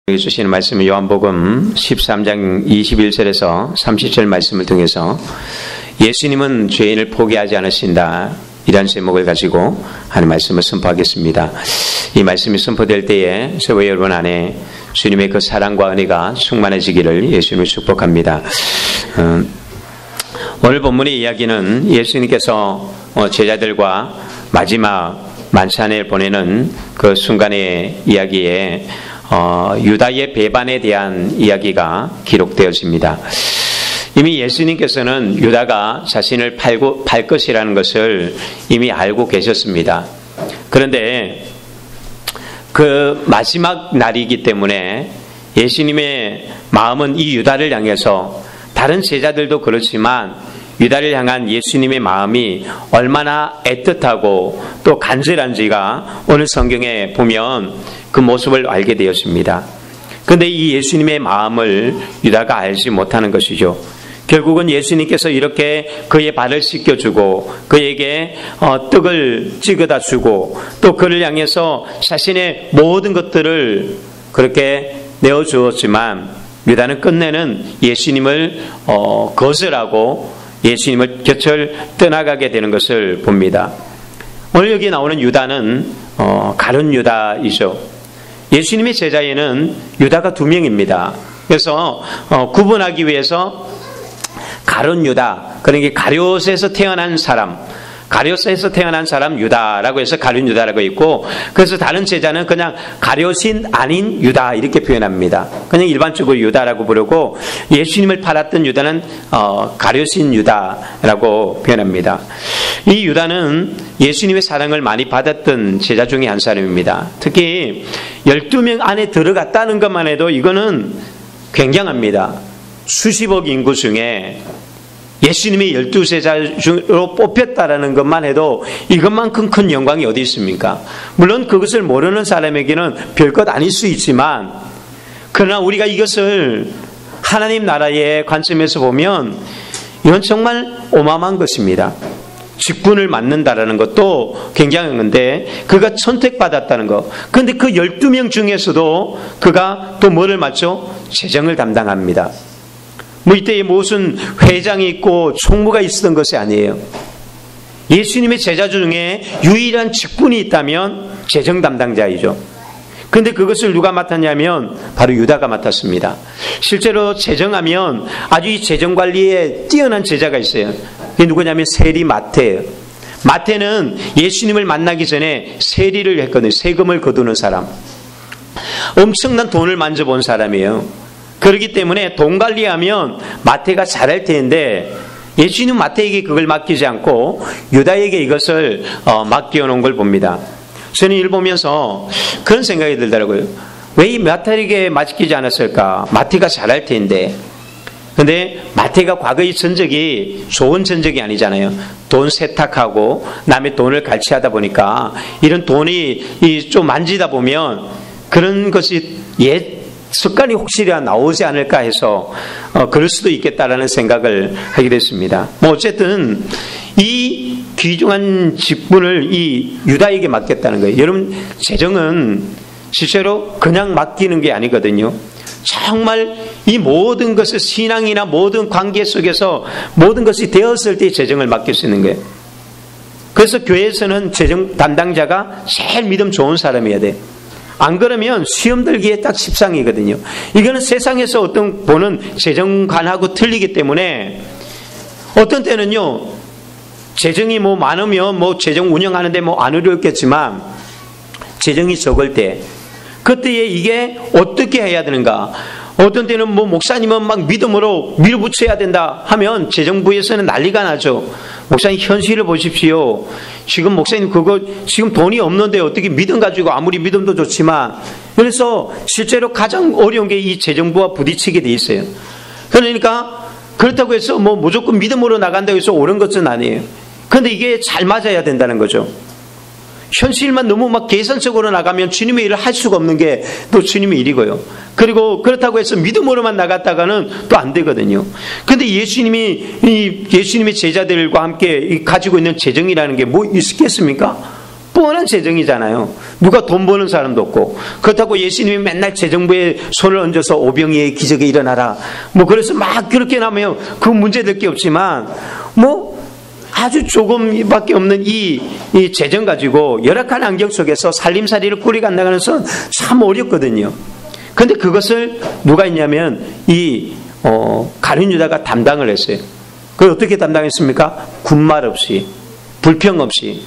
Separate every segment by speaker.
Speaker 1: 주시는 말씀은 요한복음 13장 21절에서 30절 말씀을 통해서 예수님은 죄인을 포기하지 않으신다, 이란 제목을 가지고 하는 말씀을 선포하겠습니다. 이 말씀이 선포될 때에 저와 여러분 안에 주님의 그 사랑과 은혜가 충만해지기를 예수님을 축복합니다. 오늘 본문의 이야기는 예수님께서 제자들과 마지막 만찬을 보내는 그 순간의 이야기에 유다의 배반에 대한 이야기가 기록되어집니다. 이미 예수님께서는 유다가 자신을 팔 것이라는 것을 이미 알고 계셨습니다. 그런데 그 마지막 날이기 때문에 예수님의 마음은 이 유다를 향해서, 다른 제자들도 그렇지만 유다를 향한 예수님의 마음이 얼마나 애틋하고 또 간절한지가 오늘 성경에 보면 그 모습을 알게 되었습니다. 그런데 이 예수님의 마음을 유다가 알지 못하는 것이죠. 결국은 예수님께서 이렇게 그의 발을 씻겨주고 그에게 떡을 찍어다 주고 또 그를 향해서 자신의 모든 것들을 그렇게 내어주었지만 유다는 끝내는 예수님을 거절하고 예수님을 곁을 떠나가게 되는 것을 봅니다. 오늘 여기 나오는 유다는 가룟 유다이죠. 예수님의 제자에는 유다가 2명입니다. 그래서 구분하기 위해서 가룟 유다, 그러니까 가룟에서 태어난 사람, 가룟에서 태어난 사람 유다라고 해서 가룟 유다라고 있고, 그래서 다른 제자는 그냥 가룟인 아닌 유다 이렇게 표현합니다. 그냥 일반적으로 유다라고 부르고, 예수님을 팔았던 유다는 가룟인 유다라고 표현합니다. 이 유다는 예수님의 사랑을 많이 받았던 제자 중에 한 사람입니다. 특히 12명 안에 들어갔다는 것만 해도 이거는 굉장합니다. 수십억 인구 중에 예수님이 12제자로 뽑혔다라는 것만 해도 이것만큼 큰 영광이 어디 있습니까? 물론 그것을 모르는 사람에게는 별것 아닐 수 있지만, 그러나 우리가 이것을 하나님 나라의 관점에서 보면 이건 정말 어마어마한 것입니다. 직분을 맡는다라는 것도 굉장한 건데, 그가 선택받았다는 것. 그런데 그 12명 중에서도 그가 또 뭐를 맡죠? 재정을 담당합니다. 이때에 무슨 회장이 있고 총무가 있었던 것이 아니에요. 예수님의 제자 중에 유일한 직분이 있다면 재정 담당자이죠. 그런데 그것을 누가 맡았냐면 바로 유다가 맡았습니다. 실제로 재정하면 아주 이 재정관리에 뛰어난 제자가 있어요. 그게 누구냐면 세리 마태예요. 마태는 예수님을 만나기 전에 세리를 했거든요. 세금을 거두는 사람. 엄청난 돈을 만져본 사람이에요. 그렇기 때문에 돈 관리하면 마태가 잘할 텐데, 예수님은 마태에게 그걸 맡기지 않고 유다에게 이것을 맡겨놓은 걸 봅니다. 저는 이를 보면서 그런 생각이 들더라고요. 왜 이 마태에게 맡기지 않았을까? 마태가 잘할 텐데. 근데 마태가 과거의 전적이 좋은 전적이 아니잖아요. 돈 세탁하고 남의 돈을 갈취하다 보니까 이런 돈이 좀 만지다 보면 그런 것이 습관이 혹시 나오지 않을까 해서 그럴 수도 있겠다라는 생각을 하게 됐습니다. 어쨌든 이 귀중한 직분을 이 유다에게 맡겼다는 거예요. 여러분, 재정은 실제로 그냥 맡기는 게 아니거든요. 정말 이 모든 것을, 신앙이나 모든 관계 속에서 모든 것이 되었을 때 재정을 맡길 수 있는 거예요. 그래서 교회에서는 재정 담당자가 제일 믿음 좋은 사람이어야 돼요. 안 그러면 시험 들기에 딱 십상이거든요. 이거는 세상에서 어떤 보는 재정관하고 틀리기 때문에, 어떤 때는요, 재정이 많으면 재정 운영하는데 안 어렵겠지만, 재정이 적을 때, 그때에 이게 어떻게 해야 되는가? 어떤 때는 목사님은 막 믿음으로 밀어붙여야 된다 하면 재정부에서는 난리가 나죠. 목사님, 현실을 보십시오. 지금 목사님 지금 돈이 없는데 어떻게 믿음 가지고, 아무리 믿음도 좋지만. 그래서 실제로 가장 어려운 게 이 재정부와 부딪히게 돼 있어요. 그러니까 그렇다고 해서 무조건 믿음으로 나간다고 해서 옳은 것은 아니에요. 그런데 이게 잘 맞아야 된다는 거죠. 현실만 너무 계산적으로 나가면 주님의 일을 할 수가 없는 게 또 주님의 일이고요. 그리고 그렇다고 해서 믿음으로만 나갔다가는 또 안 되거든요. 그런데 예수님의 제자들과 함께 가지고 있는 재정이라는 게 있겠습니까? 뻔한 재정이잖아요. 누가 돈 버는 사람도 없고. 그렇다고 예수님이 맨날 재정부에 손을 얹어서 오병이의 기적이 일어나라. 뭐 그래서 막 그렇게 나면 그 문제될 게 없지만 뭐 아주 조금밖에 없는 이 재정 가지고 열악한 환경 속에서 살림살이를 꾸리고 나가는 것은 참 어렵거든요. 그런데 그것을 누가 했냐면 가룟 유다가 담당을 했어요. 그걸 어떻게 담당했습니까? 군말 없이, 불평 없이.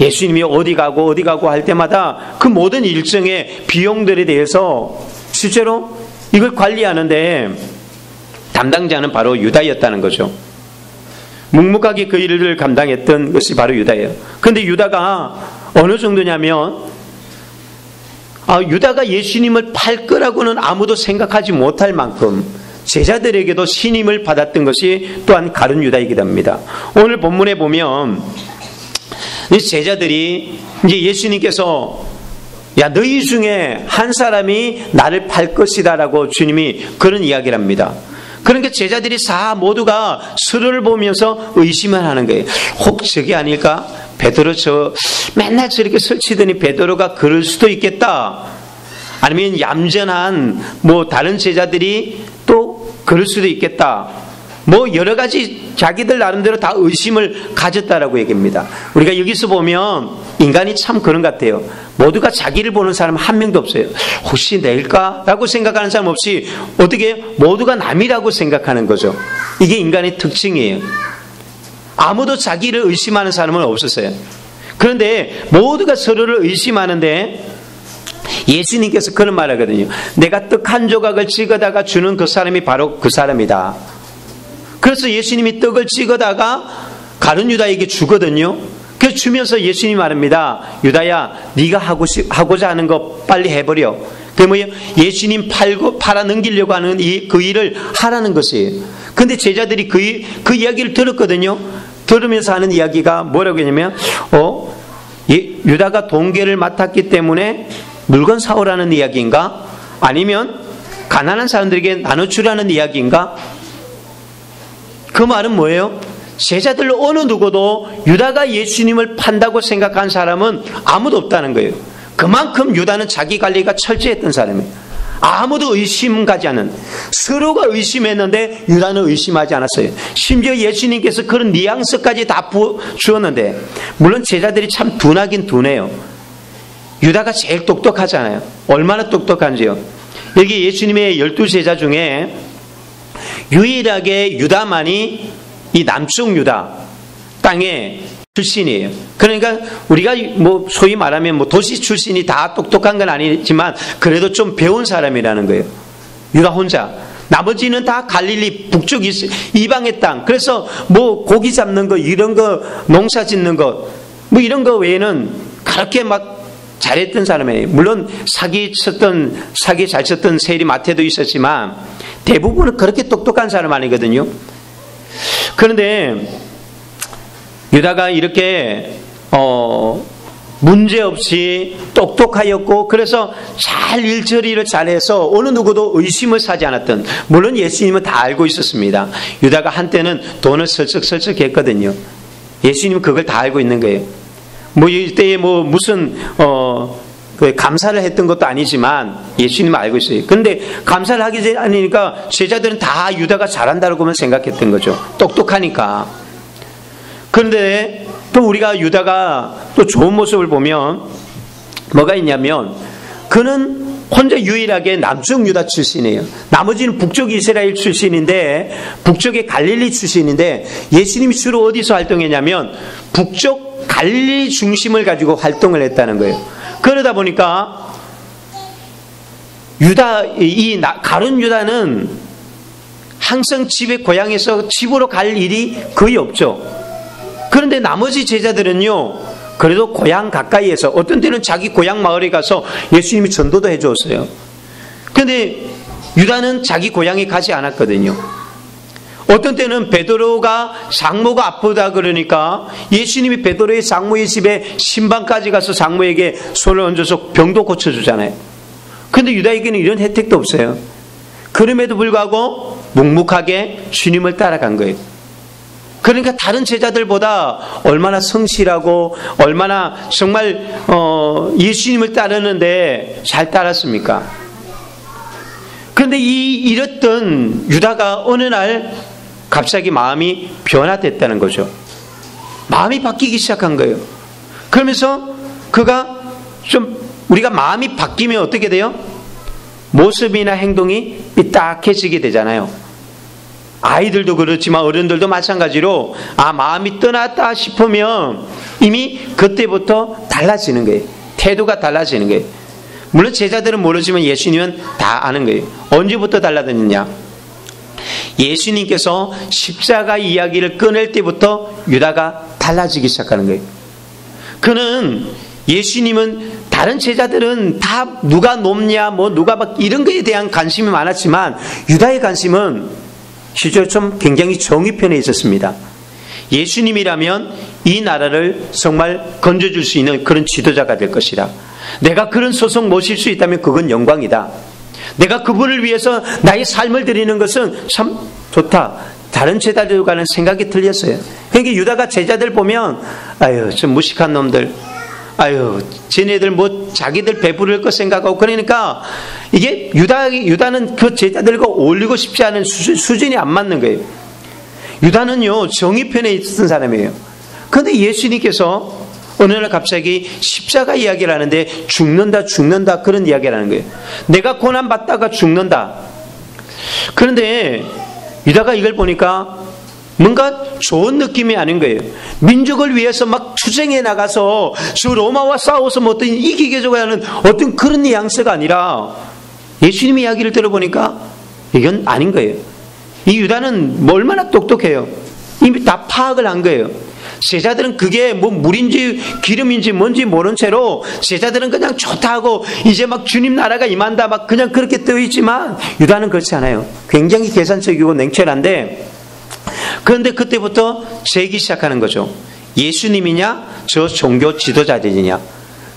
Speaker 1: 예수님이 어디 가고 할 때마다 그 모든 일정의 비용들에 대해서 실제로 이걸 관리하는데 담당자는 바로 유다였다는 거죠. 묵묵하게 그 일을 감당했던 것이 바로 유다예요. 그런데 유다가 어느 정도냐면 유다가 예수님을 팔 거라고는 아무도 생각하지 못할 만큼 제자들에게도 신임을 받았던 것이 또한 가룟 유다이기도 합니다. 오늘 본문에 보면 이 제자들이 이제 예수님께서 야 너희 중에 한 사람이 나를 팔 것이다라고 주님이 그런 이야기를 합니다. 그러니까 제자들이 모두가 서로를 보면서 의심을 하는 거예요. 혹 저게 아닐까? 베드로 맨날 저렇게 설치더니 베드로가 그럴 수도 있겠다. 아니면 얌전한 다른 제자들이 또 그럴 수도 있겠다. 여러 가지 자기들 나름대로 다 의심을 가졌다라고 얘기합니다. 우리가 여기서 보면 인간이 참 그런 것 같아요. 모두가 자기를 보는 사람 한 명도 없어요. 혹시 내일까라고 생각하는 사람 없이 어떻게 모두가 남이라고 생각하는 거죠. 이게 인간의 특징이에요. 아무도 자기를 의심하는 사람은 없었어요. 그런데 모두가 서로를 의심하는데 예수님께서 그런 말 하거든요. 내가 떡 한 조각을 찍어다가 주는 그 사람이 바로 그 사람이다. 그래서 예수님이 떡을 찍어다가 가룟 유다에게 주거든요. 그래서 주면서 예수님이 말합니다. 유다야, 네가 하고자 하는 거 빨리 해버려. 그게 뭐예요? 예수님 팔아 넘기려고 하는 그 일을 하라는 것이에요. 그런데 제자들이 그 이야기를 들었거든요. 들으면서 하는 이야기가 뭐라고 했냐면 유다가 동계를 맡았기 때문에 물건 사오라는 이야기인가? 아니면 가난한 사람들에게 나눠주라는 이야기인가? 그 말은 뭐예요? 제자들 어느 누구도 유다가 예수님을 판다고 생각한 사람은 아무도 없다는 거예요. 그만큼 유다는 자기 관리가 철저했던 사람이에요. 아무도 의심 가지 않은, 서로가 의심했는데 유다는 의심하지 않았어요. 심지어 예수님께서 그런 뉘앙스까지 다 주었는데, 물론 제자들이 참 둔하긴 둔해요. 유다가 제일 똑똑하잖아요. 얼마나 똑똑한지요. 여기 예수님의 12제자 중에 유일하게 유다만이 이 남쪽 유다 땅의 출신이에요. 그러니까 우리가 소위 말하면 도시 출신이 다 똑똑한 건 아니지만 그래도 좀 배운 사람이라는 거예요. 유다 혼자. 나머지는 다 갈릴리 북쪽 이방의 땅. 그래서 고기 잡는 거, 이런 거, 농사 짓는 거, 이런 거 외에는 그렇게 막 잘했던 사람이에요. 물론 사기 잘 쳤던 세리 마태도 있었지만 대부분은 그렇게 똑똑한 사람 아니거든요. 그런데 유다가 이렇게 문제없이 똑똑하였고 그래서 잘 일처리를 잘해서 어느 누구도 의심을 사지 않았던, 물론 예수님은 다 알고 있었습니다. 유다가 한때는 돈을 설쩍설쩍 했거든요. 예수님은 그걸 다 알고 있는 거예요. 이때에 무슨 감사를 했던 것도 아니지만 예수님은 알고 있어요. 그런데 감사를 하기 아니니까 제자들은 다 유다가 잘한다고만 생각했던 거죠. 똑똑하니까. 그런데 또 우리가 유다가 또 좋은 모습을 보면 뭐가 있냐면 그는 혼자 유일하게 남쪽 유다 출신이에요. 나머지는 북쪽 이스라엘 출신인데, 북쪽의 갈릴리 출신인데 예수님이 주로 어디서 활동했냐면 북쪽 갈릴리 중심을 가지고 활동을 했다는 거예요. 그러다 보니까 가룟 유다는 항상 고향에서 집으로 갈 일이 거의 없죠. 그런데 나머지 제자들은요, 그래도 고향 가까이에서 어떤 때는 자기 고향 마을에 가서 예수님이 전도도 해주었어요. 그런데 유다는 자기 고향에 가지 않았거든요. 어떤 때는 베드로가 장모가 아프다 그러니까 예수님이 베드로의 장모의 집에 신방까지 가서 장모에게 손을 얹어서 병도 고쳐주잖아요. 그런데 유다에게는 이런 혜택도 없어요. 그럼에도 불구하고 묵묵하게 주님을 따라간 거예요. 그러니까 다른 제자들보다 얼마나 성실하고 얼마나 정말 예수님을 따르는데 잘 따랐습니까? 그런데 이랬던 유다가 어느 날 갑자기 마음이 변화됐다는 거죠. 마음이 바뀌기 시작한 거예요. 그러면서 그가 좀 우리가 마음이 바뀌면 어떻게 돼요? 모습이나 행동이 삐딱해지게 되잖아요. 아이들도 그렇지만 어른들도 마찬가지로 마음이 떠났다 싶으면 이미 그때부터 달라지는 거예요. 태도가 달라지는 거예요. 물론 제자들은 모르지만 예수님은 다 아는 거예요. 언제부터 달라졌느냐? 예수님께서 십자가 이야기를 꺼낼 때부터 유다가 달라지기 시작하는 거예요. 그는 예수님은 다른 제자들은 다 누가 높냐 누가 막 이런 거에 대한 관심이 많았지만 유다의 관심은 실제로 좀 굉장히 정의편에 있었습니다. 예수님이라면 이 나라를 정말 건져줄 수 있는 그런 지도자가 될 것이다. 내가 그런 소속 모실 수 있다면 그건 영광이다. 내가 그분을 위해서 나의 삶을 드리는 것은 참 좋다. 다른 제자들과는 생각이 틀렸어요. 그러니까 유다가 제자들 보면 아유 좀 무식한 놈들, 아유 쟤네들 자기들 배부를 것 생각하고, 그러니까 이게 유다는 그 제자들과 어울리고 싶지 않은 수준이 안 맞는 거예요. 유다는요 정의편에 있었던 사람이에요. 그런데 예수님께서 어느 날 갑자기 십자가 이야기를 하는데 죽는다 그런 이야기를 하는 거예요. 내가 고난받다가 죽는다. 그런데 유다가 이걸 보니까 뭔가 좋은 느낌이 아닌 거예요. 민족을 위해서 막 투쟁해 나가서 저 로마와 싸워서 어떤 이기게줘야 하는 어떤 그런 뉘앙스가 아니라 예수님의 이야기를 들어보니까 이건 아닌 거예요. 이 유다는 얼마나 똑똑해요. 이미 다 파악을 한 거예요. 제자들은 그게 물인지 기름인지 뭔지 모른 채로 제자들은 그냥 좋다 하고 이제 막 주님 나라가 임한다 막 그냥 그렇게 떠 있지만 유다는 그렇지 않아요. 굉장히 계산적이고 냉철한데, 그런데 그때부터 재기 시작하는 거죠. 예수님이냐 저 종교 지도자들이냐.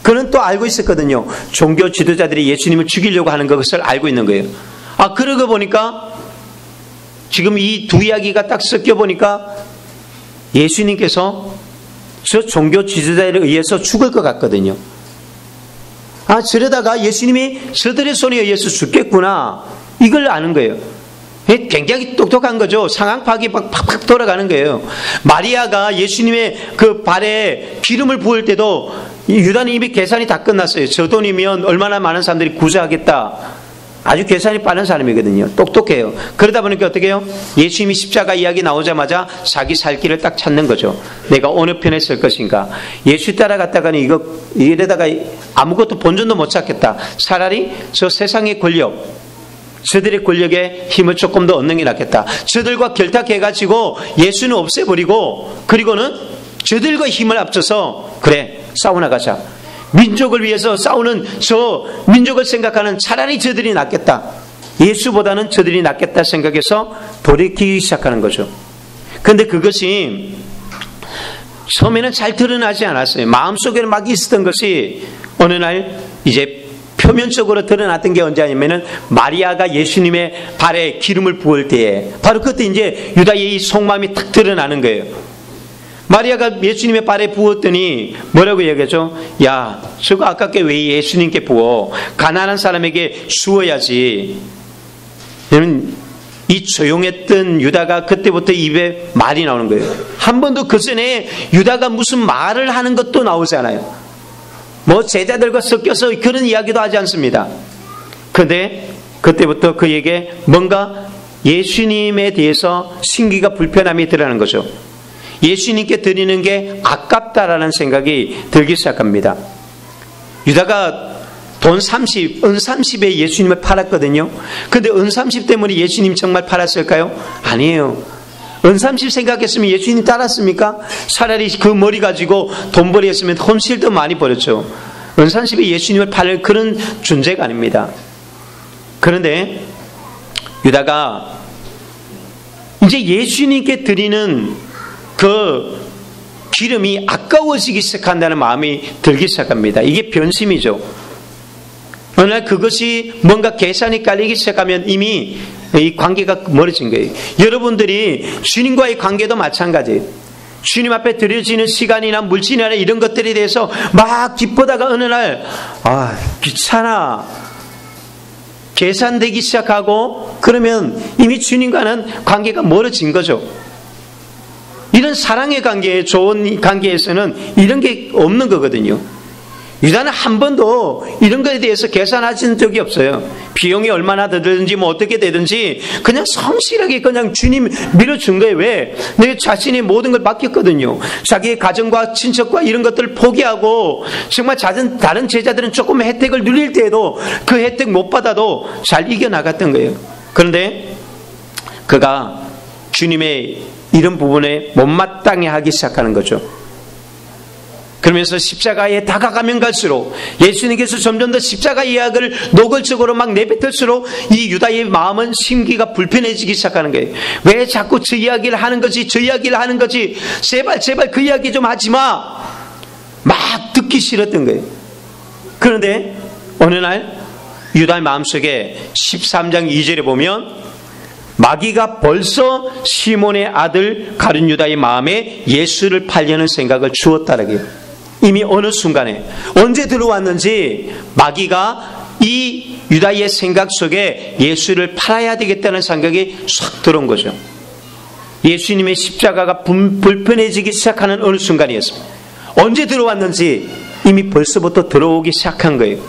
Speaker 1: 그는 또 알고 있었거든요. 종교 지도자들이 예수님을 죽이려고 하는 것을 알고 있는 거예요. 그러고 보니까 지금 이 두 이야기가 딱 섞여 보니까 예수님께서 저 종교 지도자에 의해서 죽을 것 같거든요. 저러다가 예수님이 저들의 손에 의해서 죽겠구나, 이걸 아는 거예요. 굉장히 똑똑한 거죠. 상황 파악이 팍팍 돌아가는 거예요. 마리아가 예수님의 그 발에 기름을 부을 때도 유다는 이미 계산이 다 끝났어요. 저 돈이면 얼마나 많은 사람들이 구제하겠다. 아주 계산이 빠른 사람이거든요. 똑똑해요. 그러다 보니까 어떻게 해요? 예수님이 십자가 이야기 나오자마자 자기 살 길을 딱 찾는 거죠. 내가 어느 편에 설 것인가. 예수 따라갔다가는 이러다가 아무것도 본전도 못 찾겠다. 차라리 저 세상의 권력, 저들의 권력에 힘을 조금 더 얻는 게 낫겠다. 저들과 결탁해가지고 예수는 없애버리고, 그리고는 저들과 힘을 합쳐서 그래 싸우나 가자. 민족을 위해서 싸우는 저 민족을 생각하는 차라리 저들이 낫겠다. 예수보다는 저들이 낫겠다 생각해서 돌이키기 시작하는 거죠. 그런데 그것이 처음에는 잘 드러나지 않았어요. 마음속에는 막 있었던 것이 어느 날 이제 표면적으로 드러났던 게 언제냐면은 마리아가 예수님의 발에 기름을 부을 때에, 바로 그때 이제 유다의 이 속마음이 탁 드러나는 거예요. 마리아가 예수님의 발에 부었더니 뭐라고 얘기하죠? 야, 저거 아깝게 왜 예수님께 부어? 가난한 사람에게 주어야지. 이 조용했던 유다가 그때부터 입에 말이 나오는 거예요. 한 번도 그 전에 유다가 무슨 말을 하는 것도 나오지 않아요. 제자들과 섞여서 그런 이야기도 하지 않습니다. 그런데 그때부터 그에게 뭔가 예수님에 대해서 심기가 불편함이 드러나는 거죠. 예수님께 드리는 게 아깝다라는 생각이 들기 시작합니다. 유다가 은 30에 예수님을 팔았거든요. 근데 은 30 때문에 예수님 정말 팔았을까요? 아니에요. 은 30 생각했으면 예수님 따랐습니까? 차라리 그 머리 가지고 돈벌이 했으면 혼실 더 많이 벌었죠. 은 30에 예수님을 팔을 그런 존재가 아닙니다. 그런데 유다가 이제 예수님께 드리는 그 기름이 아까워지기 시작한다는 마음이 들기 시작합니다. 이게 변심이죠. 어느 날 그것이 뭔가 계산이 깔리기 시작하면 이미 이 관계가 멀어진 거예요. 여러분들이 주님과의 관계도 마찬가지예요. 주님 앞에 드려지는 시간이나 물질이나 이런 것들에 대해서 막 기쁘다가 어느 날 귀찮아 계산되기 시작하고 그러면 이미 주님과는 관계가 멀어진 거죠. 이런 사랑의 관계, 좋은 관계에서는 이런 게 없는 거거든요. 유다는 한 번도 이런 것에 대해서 계산하신 적이 없어요. 비용이 얼마나 들든지 뭐 어떻게 되든지 그냥 성실하게 그냥 주님 밀어준 거예요. 왜? 내 자신이 모든 걸 맡겼거든요. 자기의 가정과 친척과 이런 것들을 포기하고 정말 다른 제자들은 조금 혜택을 누릴 때에도 그 혜택 못 받아도 잘 이겨나갔던 거예요. 그런데 그가 주님의 이런 부분에 못마땅해 하기 시작하는 거죠. 그러면서 십자가에 다가가면 갈수록 예수님께서 점점 더 십자가 이야기를 노골적으로 막 내뱉을수록 이 유다의 마음은 심기가 불편해지기 시작하는 거예요. 왜 자꾸 저 이야기를 하는 거지? 저 이야기를 하는 거지? 제발 그 이야기 좀 하지 마. 막 듣기 싫었던 거예요. 그런데 어느 날 유다의 마음속에 13장 2절에 보면 마귀가 벌써 시몬의 아들 가룟 유다의 마음에 예수를 팔려는 생각을 주었다라고 해요. 이미 어느 순간에 언제 들어왔는지 마귀가 이 유다의 생각 속에 예수를 팔아야 되겠다는 생각이 싹 들어온 거죠. 예수님의 십자가가 불편해지기 시작하는 어느 순간이었습니다. 언제 들어왔는지 이미 벌써부터 들어오기 시작한 거예요.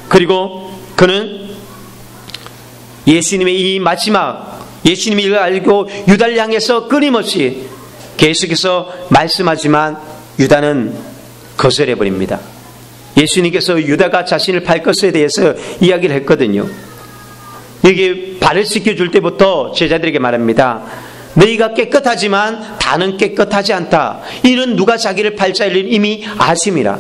Speaker 1: 그리고 그는 예수님의 이 마지막 예수님이 이걸 알고 유다를 향해서 끊임없이 계속해서 말씀하지만 유다는 거절해버립니다. 예수님께서 유다가 자신을 팔 것에 대해서 이야기를 했거든요. 여기 발을 씻겨줄 때부터 제자들에게 말합니다. 너희가 깨끗하지만 다는 깨끗하지 않다. 이는 누가 자기를 팔 자를 이미 아심이라.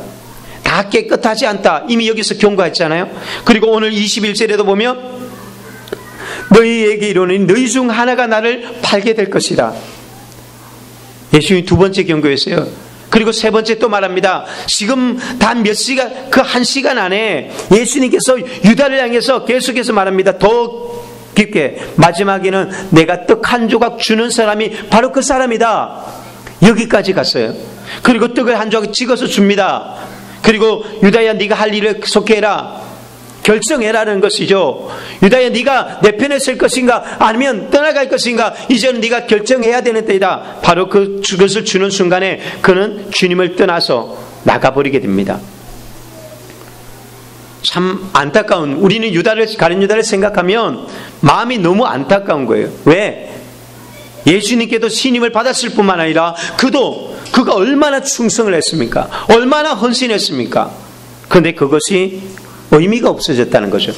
Speaker 1: 다 깨끗하지 않다. 이미 여기서 경고했잖아요. 그리고 오늘 21절에도 보면 너희에게 이르노니 너희 중 하나가 나를 팔게 될 것이다. 예수님이 두 번째 경고했어요. 그리고 세 번째 또 말합니다. 지금 단 몇 시간, 그 한 시간 안에 예수님께서 유다를 향해서 계속해서 말합니다. 더 깊게 마지막에는 내가 떡 한 조각 주는 사람이 바로 그 사람이다. 여기까지 갔어요. 그리고 떡을 한 조각 찍어서 줍니다. 그리고 유다야 네가 할 일을 속해라. 결정해라는 것이죠. 유다야 네가 내 편에 설 것인가 아니면 떠나갈 것인가 이제는 네가 결정해야 되는 때이다. 바로 그것을 주는 순간에 그는 주님을 떠나서 나가버리게 됩니다. 참 안타까운, 우리는 가룟 유다를 생각하면 마음이 너무 안타까운 거예요. 왜? 예수님께도 신임을 받았을 뿐만 아니라 그가 얼마나 충성을 했습니까? 얼마나 헌신했습니까? 그런데 그것이 의미가 없어졌다는 거죠.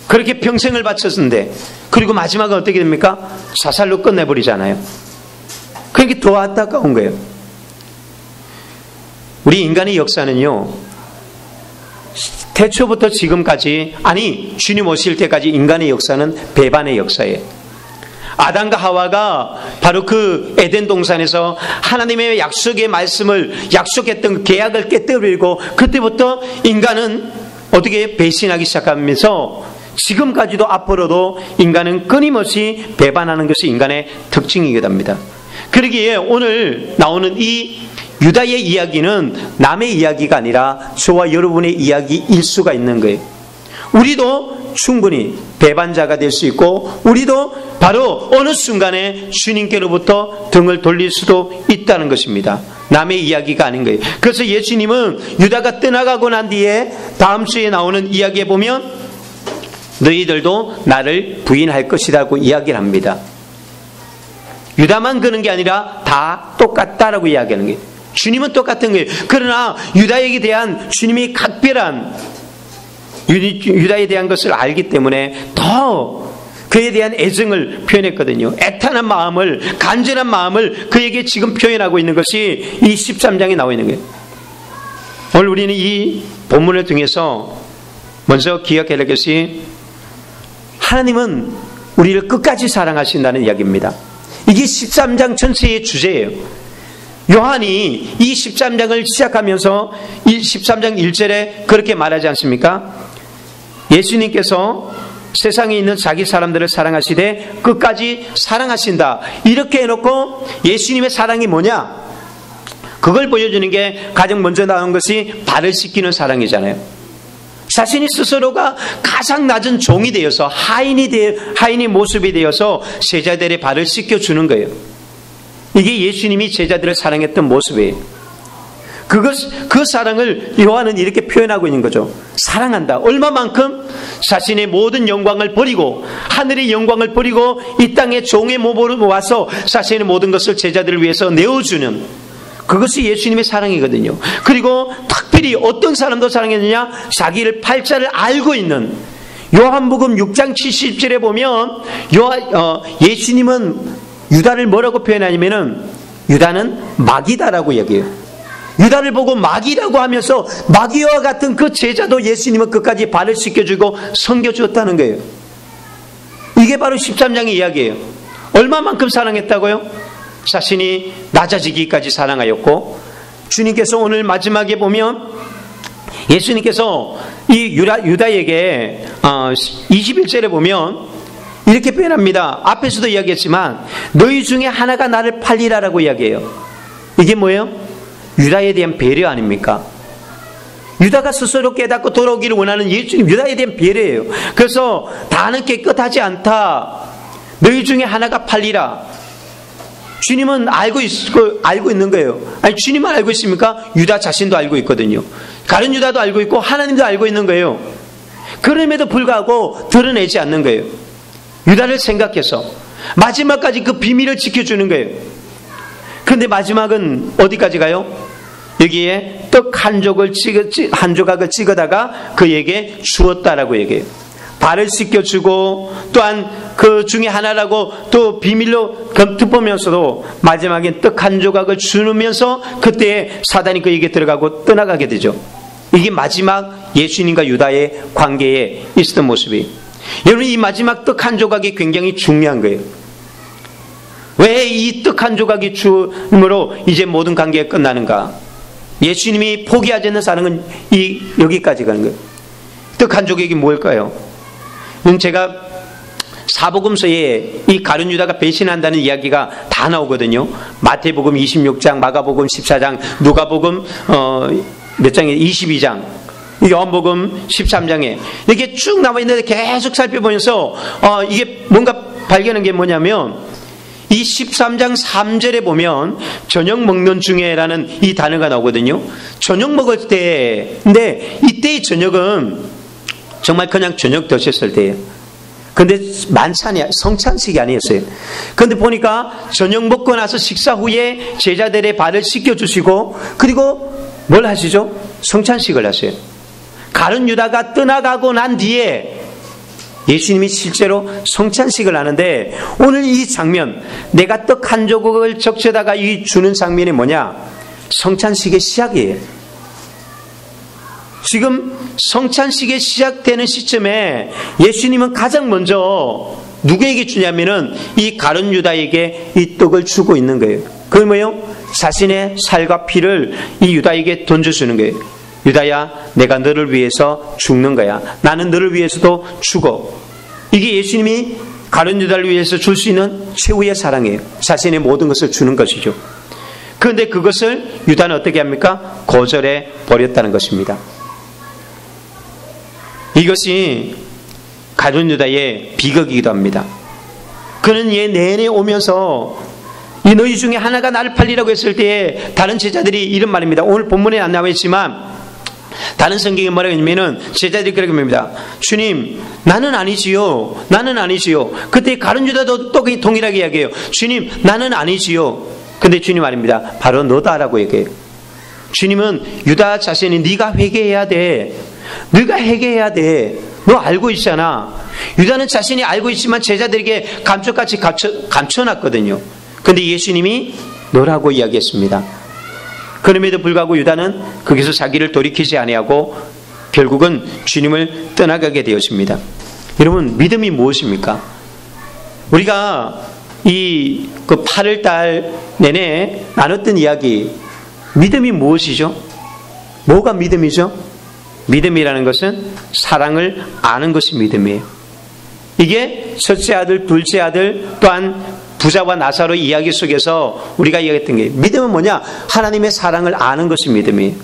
Speaker 1: 그렇게 평생을 바쳤는데 그리고 마지막은 어떻게 됩니까? 자살로 끝내버리잖아요. 그러니까 더 안타까운 거예요. 우리 인간의 역사는요, 태초부터 지금까지, 아니 주님 오실 때까지 인간의 역사는 배반의 역사예요. 아담과 하와가 바로 그 에덴 동산에서 하나님의 약속의 말씀을 약속했던 계약을 깨뜨리고 그때부터 인간은 어떻게 배신하기 시작하면서 지금까지도 앞으로도 인간은 끊임없이 배반하는 것이 인간의 특징이기도 합니다. 그러기에 오늘 나오는 이 유다의 이야기는 남의 이야기가 아니라 저와 여러분의 이야기일 수가 있는 거예요. 우리도 충분히 배반자가 될 수 있고 우리도 바로 어느 순간에 주님께로부터 등을 돌릴 수도 있다는 것입니다. 남의 이야기가 아닌 거예요. 그래서 예수님은 유다가 떠나가고 난 뒤에 다음 주에 나오는 이야기에 보면 너희들도 나를 부인할 것이라고 이야기를 합니다. 유다만 그런 게 아니라 다 똑같다라고 이야기하는 거예요. 주님은 똑같은 거예요. 그러나 유다에게 대한 주님이 각별한 유다에 대한 것을 알기 때문에 더 그에 대한 애정을 표현했거든요. 애탄한 마음을, 간절한 마음을 그에게 지금 표현하고 있는 것이 이 13장에 나와 있는 거예요. 오늘 우리는 이 본문을 통해서 먼저 기억해야 할 것이 하나님은 우리를 끝까지 사랑하신다는 이야기입니다. 이게 13장 전체의 주제예요. 요한이 이 13장을 시작하면서 이 13장 1절에 그렇게 말하지 않습니까? 예수님께서 세상에 있는 자기 사람들을 사랑하시되 끝까지 사랑하신다. 이렇게 해놓고 예수님의 사랑이 뭐냐? 그걸 보여주는 게 가장 먼저 나온 것이 발을 씻기는 사랑이잖아요. 자신이 스스로가 가장 낮은 종이 되어서 하인의 모습이 되어서 제자들의 발을 씻겨주는 거예요. 이게 예수님이 제자들을 사랑했던 모습이에요. 그 사랑을 요한은 이렇게 표현하고 있는 거죠. 사랑한다. 얼마만큼? 자신의 모든 영광을 버리고, 하늘의 영광을 버리고 이 땅에 종의 몸으로 와서 자신의 모든 것을 제자들을 위해서 내어주는, 그것이 예수님의 사랑이거든요. 그리고 특별히 어떤 사람도 사랑했느냐? 자기를 팔자를 알고 있는, 요한복음 6장 70절에 보면 예수님은 유다를 뭐라고 표현하냐면은 유다는 마귀다라고 얘기해요. 유다를 보고 마귀라고 하면서 마귀와 같은 그 제자도 예수님은 끝까지 발을 씻겨주고 섬겨주었다는 거예요. 이게 바로 13장의 이야기예요. 얼마만큼 사랑했다고요? 자신이 낮아지기까지 사랑하였고, 주님께서 오늘 마지막에 보면 예수님께서 이 유다에게 21절에 보면 이렇게 표현합니다. 앞에서도 이야기했지만 너희 중에 하나가 나를 팔리라라고 이야기해요. 이게 뭐예요? 유다에 대한 배려 아닙니까? 유다가 스스로 깨닫고 돌아오기를 원하는 예수님, 유다에 대한 배려예요. 그래서 다는 깨끗하지 않다. 너희 중에 하나가 팔리라. 주님은 알고 있는 거예요. 아니, 주님만 알고 있습니까? 유다 자신도 알고 있거든요. 다른 유다도 알고 있고 하나님도 알고 있는 거예요. 그럼에도 불구하고 드러내지 않는 거예요. 유다를 생각해서 마지막까지 그 비밀을 지켜주는 거예요. 그런데 마지막은 어디까지 가요? 여기에 떡 한 조각을 찍어다가 그에게 주었다라고 얘기해요. 발을 씻겨주고 또한 그 중에 하나라고 또 비밀로 덮으면서도 마지막에 떡 한 조각을 주면서 그때 사단이 그에게 들어가고 떠나가게 되죠. 이게 마지막 예수님과 유다의 관계에 있었던 모습이에요. 여러분, 이 마지막 떡 한 조각이 굉장히 중요한 거예요. 왜 이 떡 한 조각이 주므로 이제 모든 관계가 끝나는가? 예수님이 포기하지 않는 사랑은 여기까지 가는 거예요. 떡 한 조각이 뭘까요? 제가 사복음서에 이 가룟 유다가 배신한다는 이야기가 다 나오거든요. 마태복음 26장, 마가복음 14장, 누가복음 몇 장에 22장, 요한복음 13장에 이렇게 쭉 나와 있는데 계속 살펴보면서 이게 뭔가 발견한 게 뭐냐면 이 13장 3절에 보면 저녁 먹는 중에라는 이 단어가 나오거든요. 저녁 먹을 때, 근데 이때의 저녁은 정말 그냥 저녁 드셨을 때예요. 근데 만찬이, 성찬식이 아니었어요. 근데 보니까 저녁 먹고 나서 식사 후에 제자들의 발을 씻겨주시고, 그리고 뭘 하시죠? 성찬식을 하세요. 가룟 유다가 떠나가고 난 뒤에 예수님이 실제로 성찬식을 하는데, 오늘 이 장면, 내가 떡 한 조각을 적셔다가 주는 장면이 뭐냐? 성찬식의 시작이에요. 지금 성찬식이 시작되는 시점에 예수님은 가장 먼저 누구에게 주냐면은 이 가룟 유다에게 이 떡을 주고 있는 거예요. 그게 뭐예요? 자신의 살과 피를 이 유다에게 던져주는 거예요. 유다야, 내가 너를 위해서 죽는 거야. 나는 너를 위해서도 죽어. 이게 예수님이 가룟 유다를 위해서 줄 수 있는 최후의 사랑이에요. 자신의 모든 것을 주는 것이죠. 그런데 그것을 유다는 어떻게 합니까? 거절해 버렸다는 것입니다. 이것이 가룟 유다의 비극이기도 합니다. 그는 얘 내내 오면서 이 너희 중에 하나가 나를 팔리라고 했을 때에 다른 제자들이 이런 말입니다. 오늘 본문에 안 나와 있지만 다른 성경에 뭐라고 했냐면은 제자들이 그렇게 말합니다. 주님, 나는 아니지요. 나는 아니지요. 그때 가룟 유다도 또 동일하게 이야기해요. 주님, 나는 아니지요. 근데 주님 말입니다. 바로 너다라고 얘기해요. 주님은 유다 자신이 네가 회개해야 돼. 네가 회개해야 돼. 너 알고 있잖아. 유다는 자신이 알고 있지만 제자들에게 감쪽같이 감춰놨거든요. 근데 예수님이 너라고 이야기했습니다. 그럼에도 불구하고 유다는 거기서 자기를 돌이키지 아니하고 결국은 주님을 떠나가게 되었습니다. 여러분, 믿음이 무엇입니까? 우리가 그 8월달 내내 나눴던 이야기, 믿음이 무엇이죠? 뭐가 믿음이죠? 믿음이라는 것은 사랑을 아는 것이 믿음이에요. 이게 첫째 아들, 둘째 아들, 또한 부자와 나사로 이야기 속에서 우리가 이야기했던 게, 믿음은 뭐냐? 하나님의 사랑을 아는 것이 믿음이.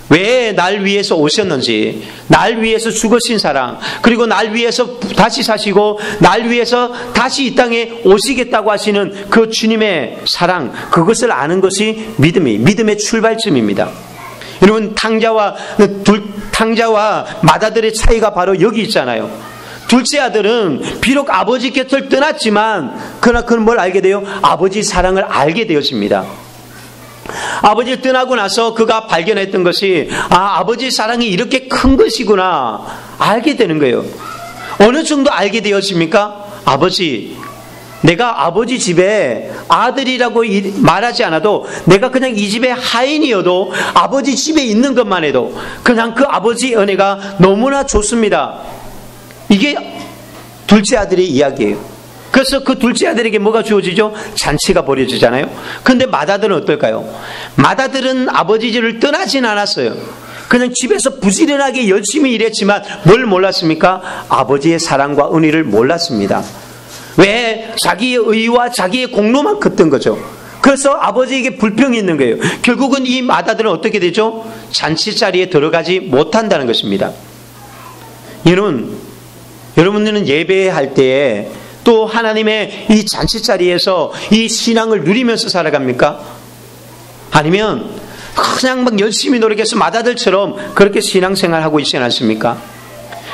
Speaker 1: 왜 날 위해서 오셨는지, 날 위해서 죽으신 사랑, 그리고 날 위해서 다시 사시고 날 위해서 다시 이 땅에 오시겠다고 하시는 그 주님의 사랑, 그것을 아는 것이 믿음의 출발점입니다. 여러분, 탕자와 맏아들의 차이가 바로 여기 있잖아요. 둘째 아들은 비록 아버지 곁을 떠났지만 그러나 그는 뭘 알게 돼요? 아버지 사랑을 알게 되었습니다. 아버지를 떠나고 나서 그가 발견했던 것이, 아버지 사랑이 이렇게 큰 것이구나 알게 되는 거예요. 어느 정도 알게 되었습니까? 내가 아버지 집에 아들이라고 말하지 않아도, 내가 그냥 이 집의 하인이어도 아버지 집에 있는 것만 해도 그냥 그 아버지의 은혜가 너무나 좋습니다. 이게 둘째 아들의 이야기예요. 그래서 그 둘째 아들에게 뭐가 주어지죠? 잔치가 벌어지잖아요. 그런데 맏아들은 어떨까요? 맏아들은 아버지 집을 떠나진 않았어요. 그냥 집에서 부지런하게 열심히 일했지만 뭘 몰랐습니까? 아버지의 사랑과 은혜를 몰랐습니다. 왜? 자기의 의와 자기의 공로만 컸던 거죠. 그래서 아버지에게 불평이 있는 거예요. 결국은 이 맏아들은 어떻게 되죠? 잔치 자리에 들어가지 못한다는 것입니다. 여러분들은 예배할 때에 또 하나님의 이 잔치 자리에서 이 신앙을 누리면서 살아갑니까? 아니면 그냥 막 열심히 노력해서 맏아들처럼 그렇게 신앙생활하고 있지 않습니까?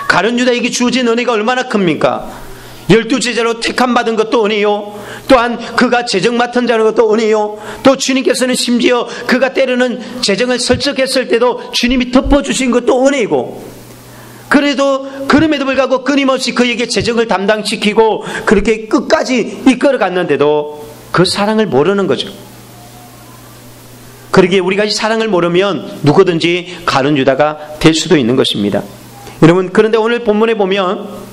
Speaker 1: 가룟 유다에게 주어진 은혜가 얼마나 큽니까? 12제자로 택함받은 것도 은혜요, 또한 그가 재정 맡은 자는 것도 은혜요, 또 주님께서는 심지어 그가 때로는 재정을 설적했을 때도 주님이 덮어주신 것도 은혜이고, 그럼에도 불구하고 끊임없이 그에게 재정을 담당시키고 그렇게 끝까지 이끌어 갔는데도 그 사랑을 모르는 거죠. 그러기에 우리가 이 사랑을 모르면 누구든지 가룟 유다가 될 수도 있는 것입니다. 여러분, 그런데 오늘 본문에 보면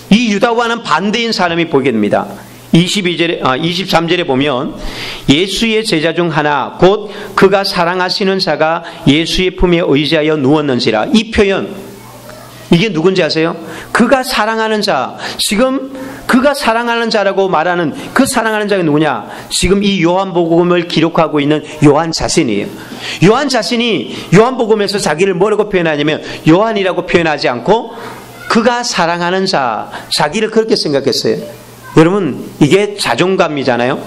Speaker 1: 이 유다와는 반대인 사람이 보게 됩니다. 23절에 보면 예수의 제자 중 하나 곧 그가 사랑하시는 자가 예수의 품에 의지하여 누웠는지라. 이 표현, 이게 누군지 아세요? 그가 사랑하는 자. 지금 그가 사랑하는 자라고 말하는 그 사랑하는 자가 누구냐? 지금 이 요한복음을 기록하고 있는 요한 자신이에요. 요한 자신이 요한복음에서 자기를 뭐라고 표현하냐면 요한이라고 표현하지 않고 그가 사랑하는 자, 자기를 그렇게 생각했어요. 여러분, 이게 자존감이잖아요.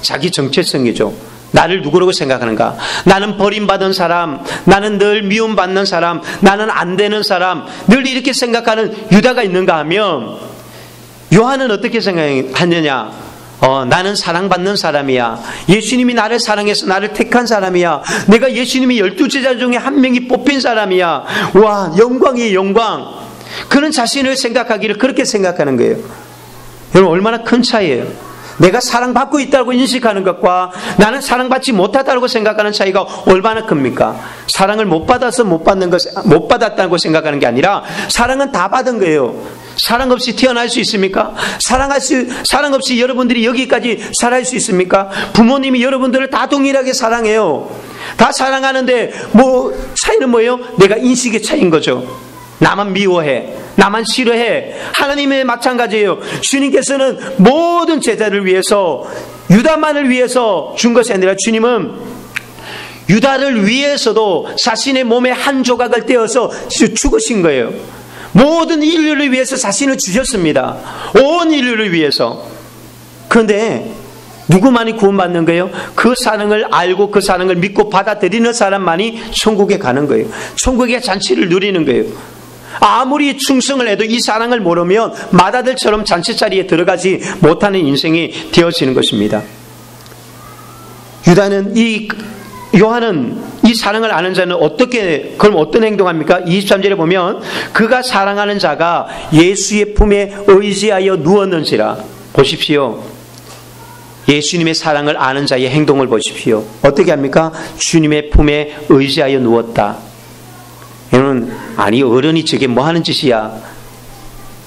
Speaker 1: 자기 정체성이죠. 나를 누구라고 생각하는가? 나는 버림받은 사람, 나는 늘 미움받는 사람, 나는 안 되는 사람, 늘 이렇게 생각하는 유다가 있는가 하면, 요한은 어떻게 생각하느냐? 나는 사랑받는 사람이야. 예수님이 나를 사랑해서 나를 택한 사람이야. 내가 예수님이 12제자 중에 한 명이 뽑힌 사람이야. 와, 영광이에요, 영광. 그런 자신을 생각하기를 그렇게 생각하는 거예요. 여러분, 얼마나 큰 차이예요. 내가 사랑받고 있다고 인식하는 것과 나는 사랑받지 못하다고 생각하는 차이가 얼마나 큽니까? 사랑을 못 받았다고 생각하는 게 아니라 사랑은 다 받은 거예요. 사랑 없이 태어날 수 있습니까? 사랑 없이 여러분들이 여기까지 살아갈 수 있습니까? 부모님이 여러분들을 다 동일하게 사랑해요. 다 사랑하는데 차이는 뭐예요? 내가 인식의 차이인 거죠. 나만 미워해, 나만 싫어해. 하나님의 마찬가지예요. 주님께서는 모든 제자를 위해서, 유다만을 위해서 준 것이 아니라 주님은 유다를 위해서도 자신의 몸의 한 조각을 떼어서 죽으신 거예요. 모든 인류를 위해서 자신을 주셨습니다. 온 인류를 위해서. 그런데 누구만이 구원받는 거예요? 그 사랑을 알고 그 사랑을 믿고 받아들이는 사람만이 천국에 가는 거예요. 천국의 잔치를 누리는 거예요. 아무리 충성을 해도 이 사랑을 모르면 맏아들처럼 잔치자리에 들어가지 못하는 인생이 되어지는 것입니다. 요한은 이 사랑을 아는 자는 그럼 어떤 행동합니까? 23절에 보면 그가 사랑하는 자가 예수의 품에 의지하여 누웠는지라. 보십시오. 예수님의 사랑을 아는 자의 행동을 보십시오. 어떻게 합니까? 주님의 품에 의지하여 누웠다. 여러분, 아니 어른이 저게 뭐 하는 짓이야?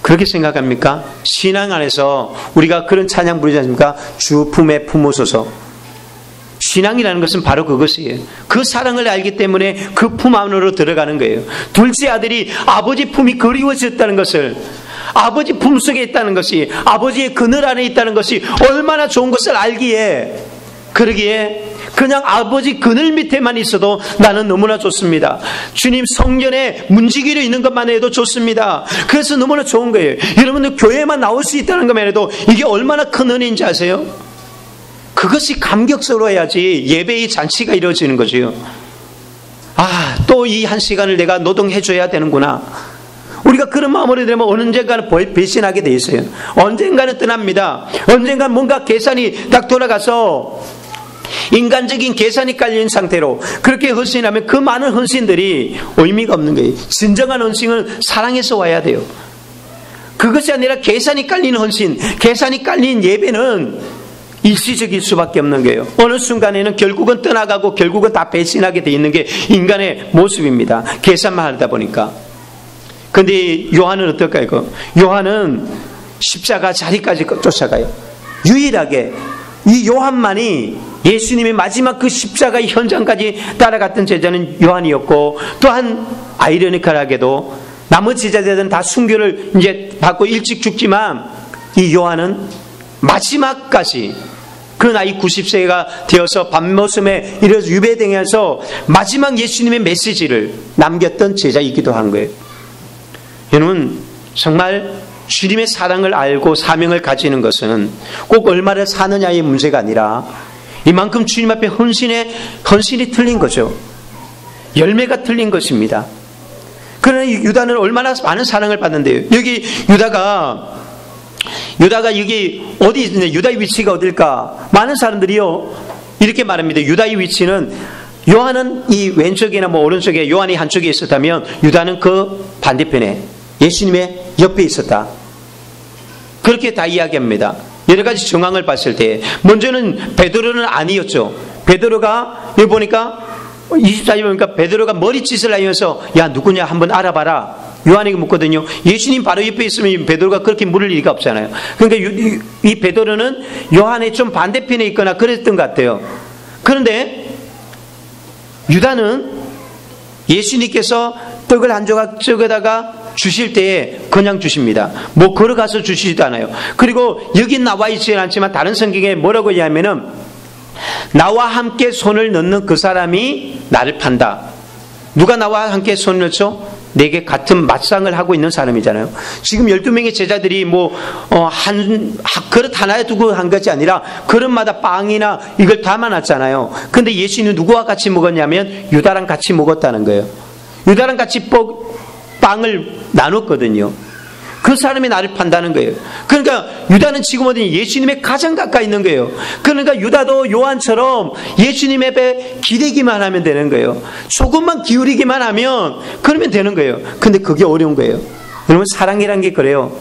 Speaker 1: 그렇게 생각합니까? 신앙 안에서 우리가 그런 찬양 부르지 않습니까? 주 품에 품으소서. 신앙이라는 것은 바로 그것이에요. 그 사랑을 알기 때문에 그 품 안으로 들어가는 거예요. 둘째 아들이 아버지 품이 그리워졌다는 것을, 아버지 품 속에 있다는 것이, 아버지의 그늘 안에 있다는 것이 얼마나 좋은 것을 알기에, 그러기에 그냥 아버지 그늘 밑에만 있어도 나는 너무나 좋습니다. 주님 성전에 문지기로 있는 것만 해도 좋습니다. 그래서 너무나 좋은 거예요. 여러분들 교회만 나올 수 있다는 것만 해도 이게 얼마나 큰 은혜인지 아세요? 그것이 감격스러워야지 예배의 잔치가 이루어지는 거지요. 아, 또 이 한 시간을 내가 노동해줘야 되는구나. 우리가 그런 마음으로 되면 언젠가는 배신하게 돼 있어요. 언젠가는 떠납니다. 언젠가는 뭔가 계산이 딱 돌아가서 인간적인 계산이 깔린 상태로 그렇게 헌신하면 그 많은 헌신들이 의미가 없는 거예요. 진정한 헌신은 사랑에서 와야 돼요. 그것이 아니라 계산이 깔린 헌신, 계산이 깔린 예배는 일시적일 수밖에 없는 거예요. 어느 순간에는 결국은 떠나가고 결국은 다 배신하게 돼 있는 게 인간의 모습입니다. 계산만 하다 보니까. 근데 요한은 어떨까요? 요한은 십자가 자리까지 쫓아가요. 유일하게 이 요한만이 예수님의 마지막 그 십자가의 현장까지 따라갔던 제자는 요한이었고, 또한 아이러니컬하게도 나머지 제자들은 다 순교를 이제 받고 일찍 죽지만 이 요한은 마지막까지 그 나이 90세가 되어서 밤모섬에 이래서 유배당해서 마지막 예수님의 메시지를 남겼던 제자이기도 하는 거예요. 여러분, 정말 주님의 사랑을 알고 사명을 가지는 것은 꼭 얼마를 사느냐의 문제가 아니라 이만큼 주님 앞에 헌신이 틀린 거죠. 열매가 틀린 것입니다. 그러나 유다는 얼마나 많은 사랑을 받는데요. 여기 유다가 여기 어디 있는데 유다의 위치가 어딜까? 많은 사람들이요 이렇게 말합니다. 유다의 위치는 요한은 이 왼쪽이나 뭐 오른쪽에 요한이 한쪽에 있었다면 유다는 그 반대편에 예수님의 옆에 있었다. 그렇게 다 이야기합니다. 여러 가지 정황을 봤을 때 먼저는 베드로는 아니었죠. 베드로가 여기 보니까 24절 보니까 베드로가 머리짓을 하면서 야 누구냐 한번 알아봐라. 요한에게 묻거든요. 예수님 바로 옆에 있으면 베드로가 그렇게 물을 리가 없잖아요. 그러니까 이 베드로는 요한의 좀 반대편에 있거나 그랬던 것 같아요. 그런데 유다는 예수님께서 떡을 한 조각 쪼개다가 주실 때에 그냥 주십니다. 뭐 걸어가서 주시지도 않아요. 그리고 여기 나와 있지는 않지만 다른 성경에 뭐라고 얘기하면은 나와 함께 손을 넣는 그 사람이 나를 판다. 누가 나와 함께 손을 넣죠? 내게 같은 맞상을 하고 있는 사람이잖아요. 지금 12명의 제자들이 한 그릇 하나에 두고 한 것이 아니라 그릇마다 빵이나 이걸 담아놨잖아요. 근데 예수님은 누구와 같이 먹었냐면 유다랑 같이 먹었다는 거예요. 유다랑 같이 빵을 나눴거든요. 그 사람이 나를 판다는 거예요. 그러니까 유다는 지금 어디 예수님에 가장 가까이 있는 거예요. 그러니까 유다도 요한처럼 예수님 앞에 기대기만 하면 되는 거예요. 조금만 기울이기만 하면 그러면 되는 거예요. 근데 그게 어려운 거예요. 여러분 사랑이란 게 그래요.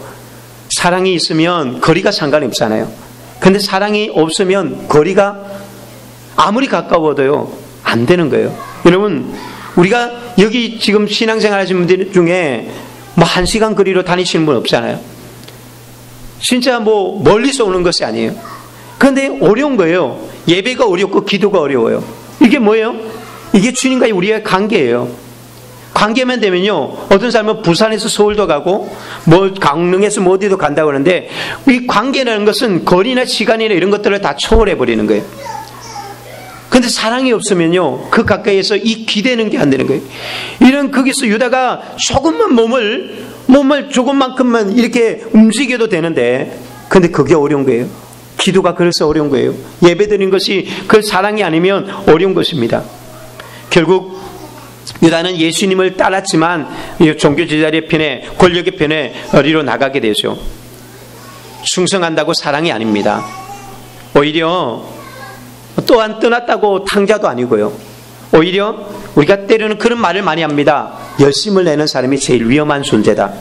Speaker 1: 사랑이 있으면 거리가 상관이 없잖아요. 근데 사랑이 없으면 거리가 아무리 가까워도요 안 되는 거예요. 여러분 우리가 여기 지금 신앙생활 하시는 분들 중에 뭐 1시간 거리로 다니시는 분 없잖아요. 진짜 뭐 멀리서 오는 것이 아니에요. 그런데 어려운 거예요. 예배가 어렵고 기도가 어려워요. 이게 뭐예요? 이게 주님과의 우리의 관계예요. 관계만 되면요 어떤 사람은 부산에서 서울도 가고 뭐 강릉에서 뭐 어디도 간다고 하는데 이 관계라는 것은 거리나 시간이나 이런 것들을 다 초월해 버리는 거예요. 근데 사랑이 없으면요 그 가까이에서 이 기대는 게 안 되는 거예요. 이런 거기서 유다가 조금만 몸을 조금만큼만 이렇게 움직여도 되는데 근데 그게 어려운 거예요. 기도가 그래서 어려운 거예요. 예배드리는 것이 그 사랑이 아니면 어려운 것입니다. 결국 유다는 예수님을 따랐지만 종교 제자리의 편에 권력의 편에 어디로 나가게 되죠. 충성한다고 사랑이 아닙니다. 오히려 또한 떠났다고 탕자도 아니고요. 오히려 우리가 때로는 그런 말을 많이 합니다. 열심을 내는 사람이 제일 위험한 존재다.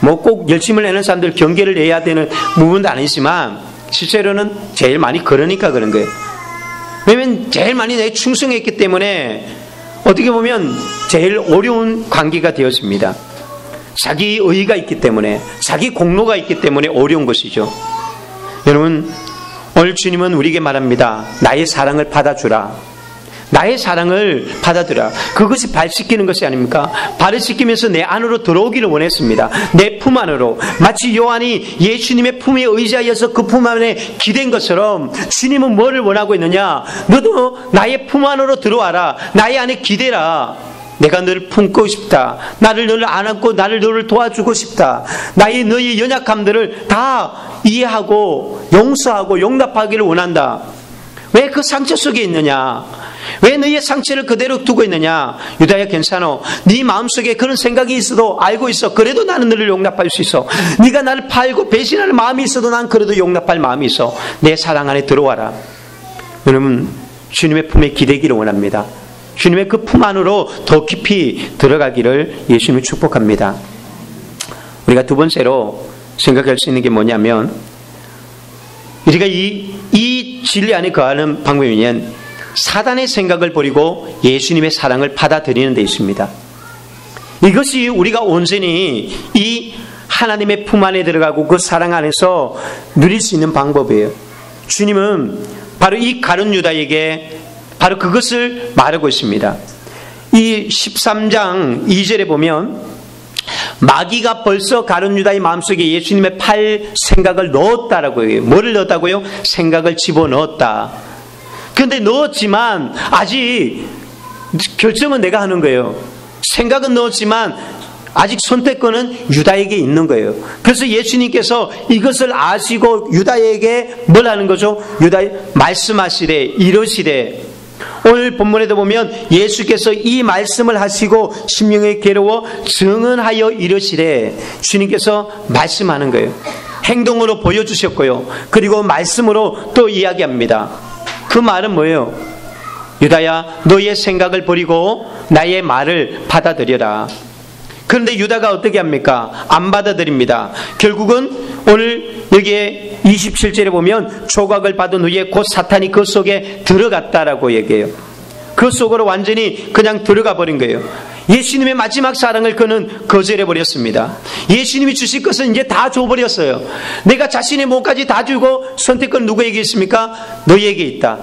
Speaker 1: 뭐 꼭 열심을 내는 사람들 경계를 내야 되는 부분도 아니지만 실제로는 제일 많이 그러니까 그런 거예요. 왜냐면 제일 많이 내가 충성했기 때문에 어떻게 보면 제일 어려운 관계가 되었습니다. 자기 의의가 있기 때문에 자기 공로가 있기 때문에 어려운 것이죠. 여러분 오늘 주님은 우리에게 말합니다. 나의 사랑을 받아주라. 나의 사랑을 받아들여. 그것이 발 씻기는 것이 아닙니까? 발을 씻기면서 내 안으로 들어오기를 원했습니다. 내 품 안으로. 마치 요한이 예수님의 품에 의지하여서 그 품 안에 기댄 것처럼 주님은 뭐를 원하고 있느냐? 너도 나의 품 안으로 들어와라. 나의 안에 기대라. 내가 너를 품고 싶다. 너를 안고 너를 도와주고 싶다. 너의 연약함들을 다 이해하고 용서하고 용납하기를 원한다. 왜 그 상처 속에 있느냐? 왜 너의 상처를 그대로 두고 있느냐? 유다야, 괜찮아. 네 마음속에 그런 생각이 있어도 알고 있어. 그래도 나는 너를 용납할 수 있어. 네가 나를 팔고 배신하는 마음이 있어도 난 그래도 용납할 마음이 있어. 내 사랑 안에 들어와라. 여러분, 주님의 품에 기대기를 원합니다. 주님의 그 품 안으로 더 깊이 들어가기를 예수님이 축복합니다. 우리가 두 번째로 생각할 수 있는 게 뭐냐면, 우리가 이 진리 안에 거하는 방법이면 사단의 생각을 버리고 예수님의 사랑을 받아들이는 데 있습니다. 이것이 우리가 온전히 이 하나님의 품 안에 들어가고 그 사랑 안에서 누릴 수 있는 방법이에요. 주님은 바로 이 가룟 유다에게 바로 그것을 말하고 있습니다. 이 13장 2절에 보면 마귀가 벌써 가룟 유다의 마음속에 예수님의 팔 생각을 넣었다라고 해요. 뭐를 넣었다고요? 생각을 집어넣었다. 그런데 넣었지만 아직 결정은 내가 하는 거예요. 생각은 넣었지만 아직 선택권은 유다에게 있는 거예요. 그래서 예수님께서 이것을 아시고 유다에게 뭘 하는 거죠? 유다에 말씀하시되 이러시되, 오늘 본문에도 보면 예수께서 이 말씀을 하시고 심령에 괴로워 증언하여 이러시되, 주님께서 말씀하는 거예요. 행동으로 보여주셨고요. 그리고 말씀으로 또 이야기합니다. 그 말은 뭐예요? 유다야, 너의 생각을 버리고 나의 말을 받아들여라. 그런데 유다가 어떻게 합니까? 안 받아들입니다. 결국은 오늘 여기에 27절에 보면 조각을 받은 후에 곧 사탄이 그 속에 들어갔다라고 얘기해요. 그 속으로 완전히 그냥 들어가 버린 거예요. 예수님의 마지막 사랑을 그는 거절해버렸습니다. 예수님이 주실 것은 이제 다 줘버렸어요. 내가 자신의 몸까지 다 주고 선택권 누구에게 있습니까? 너에게 있다.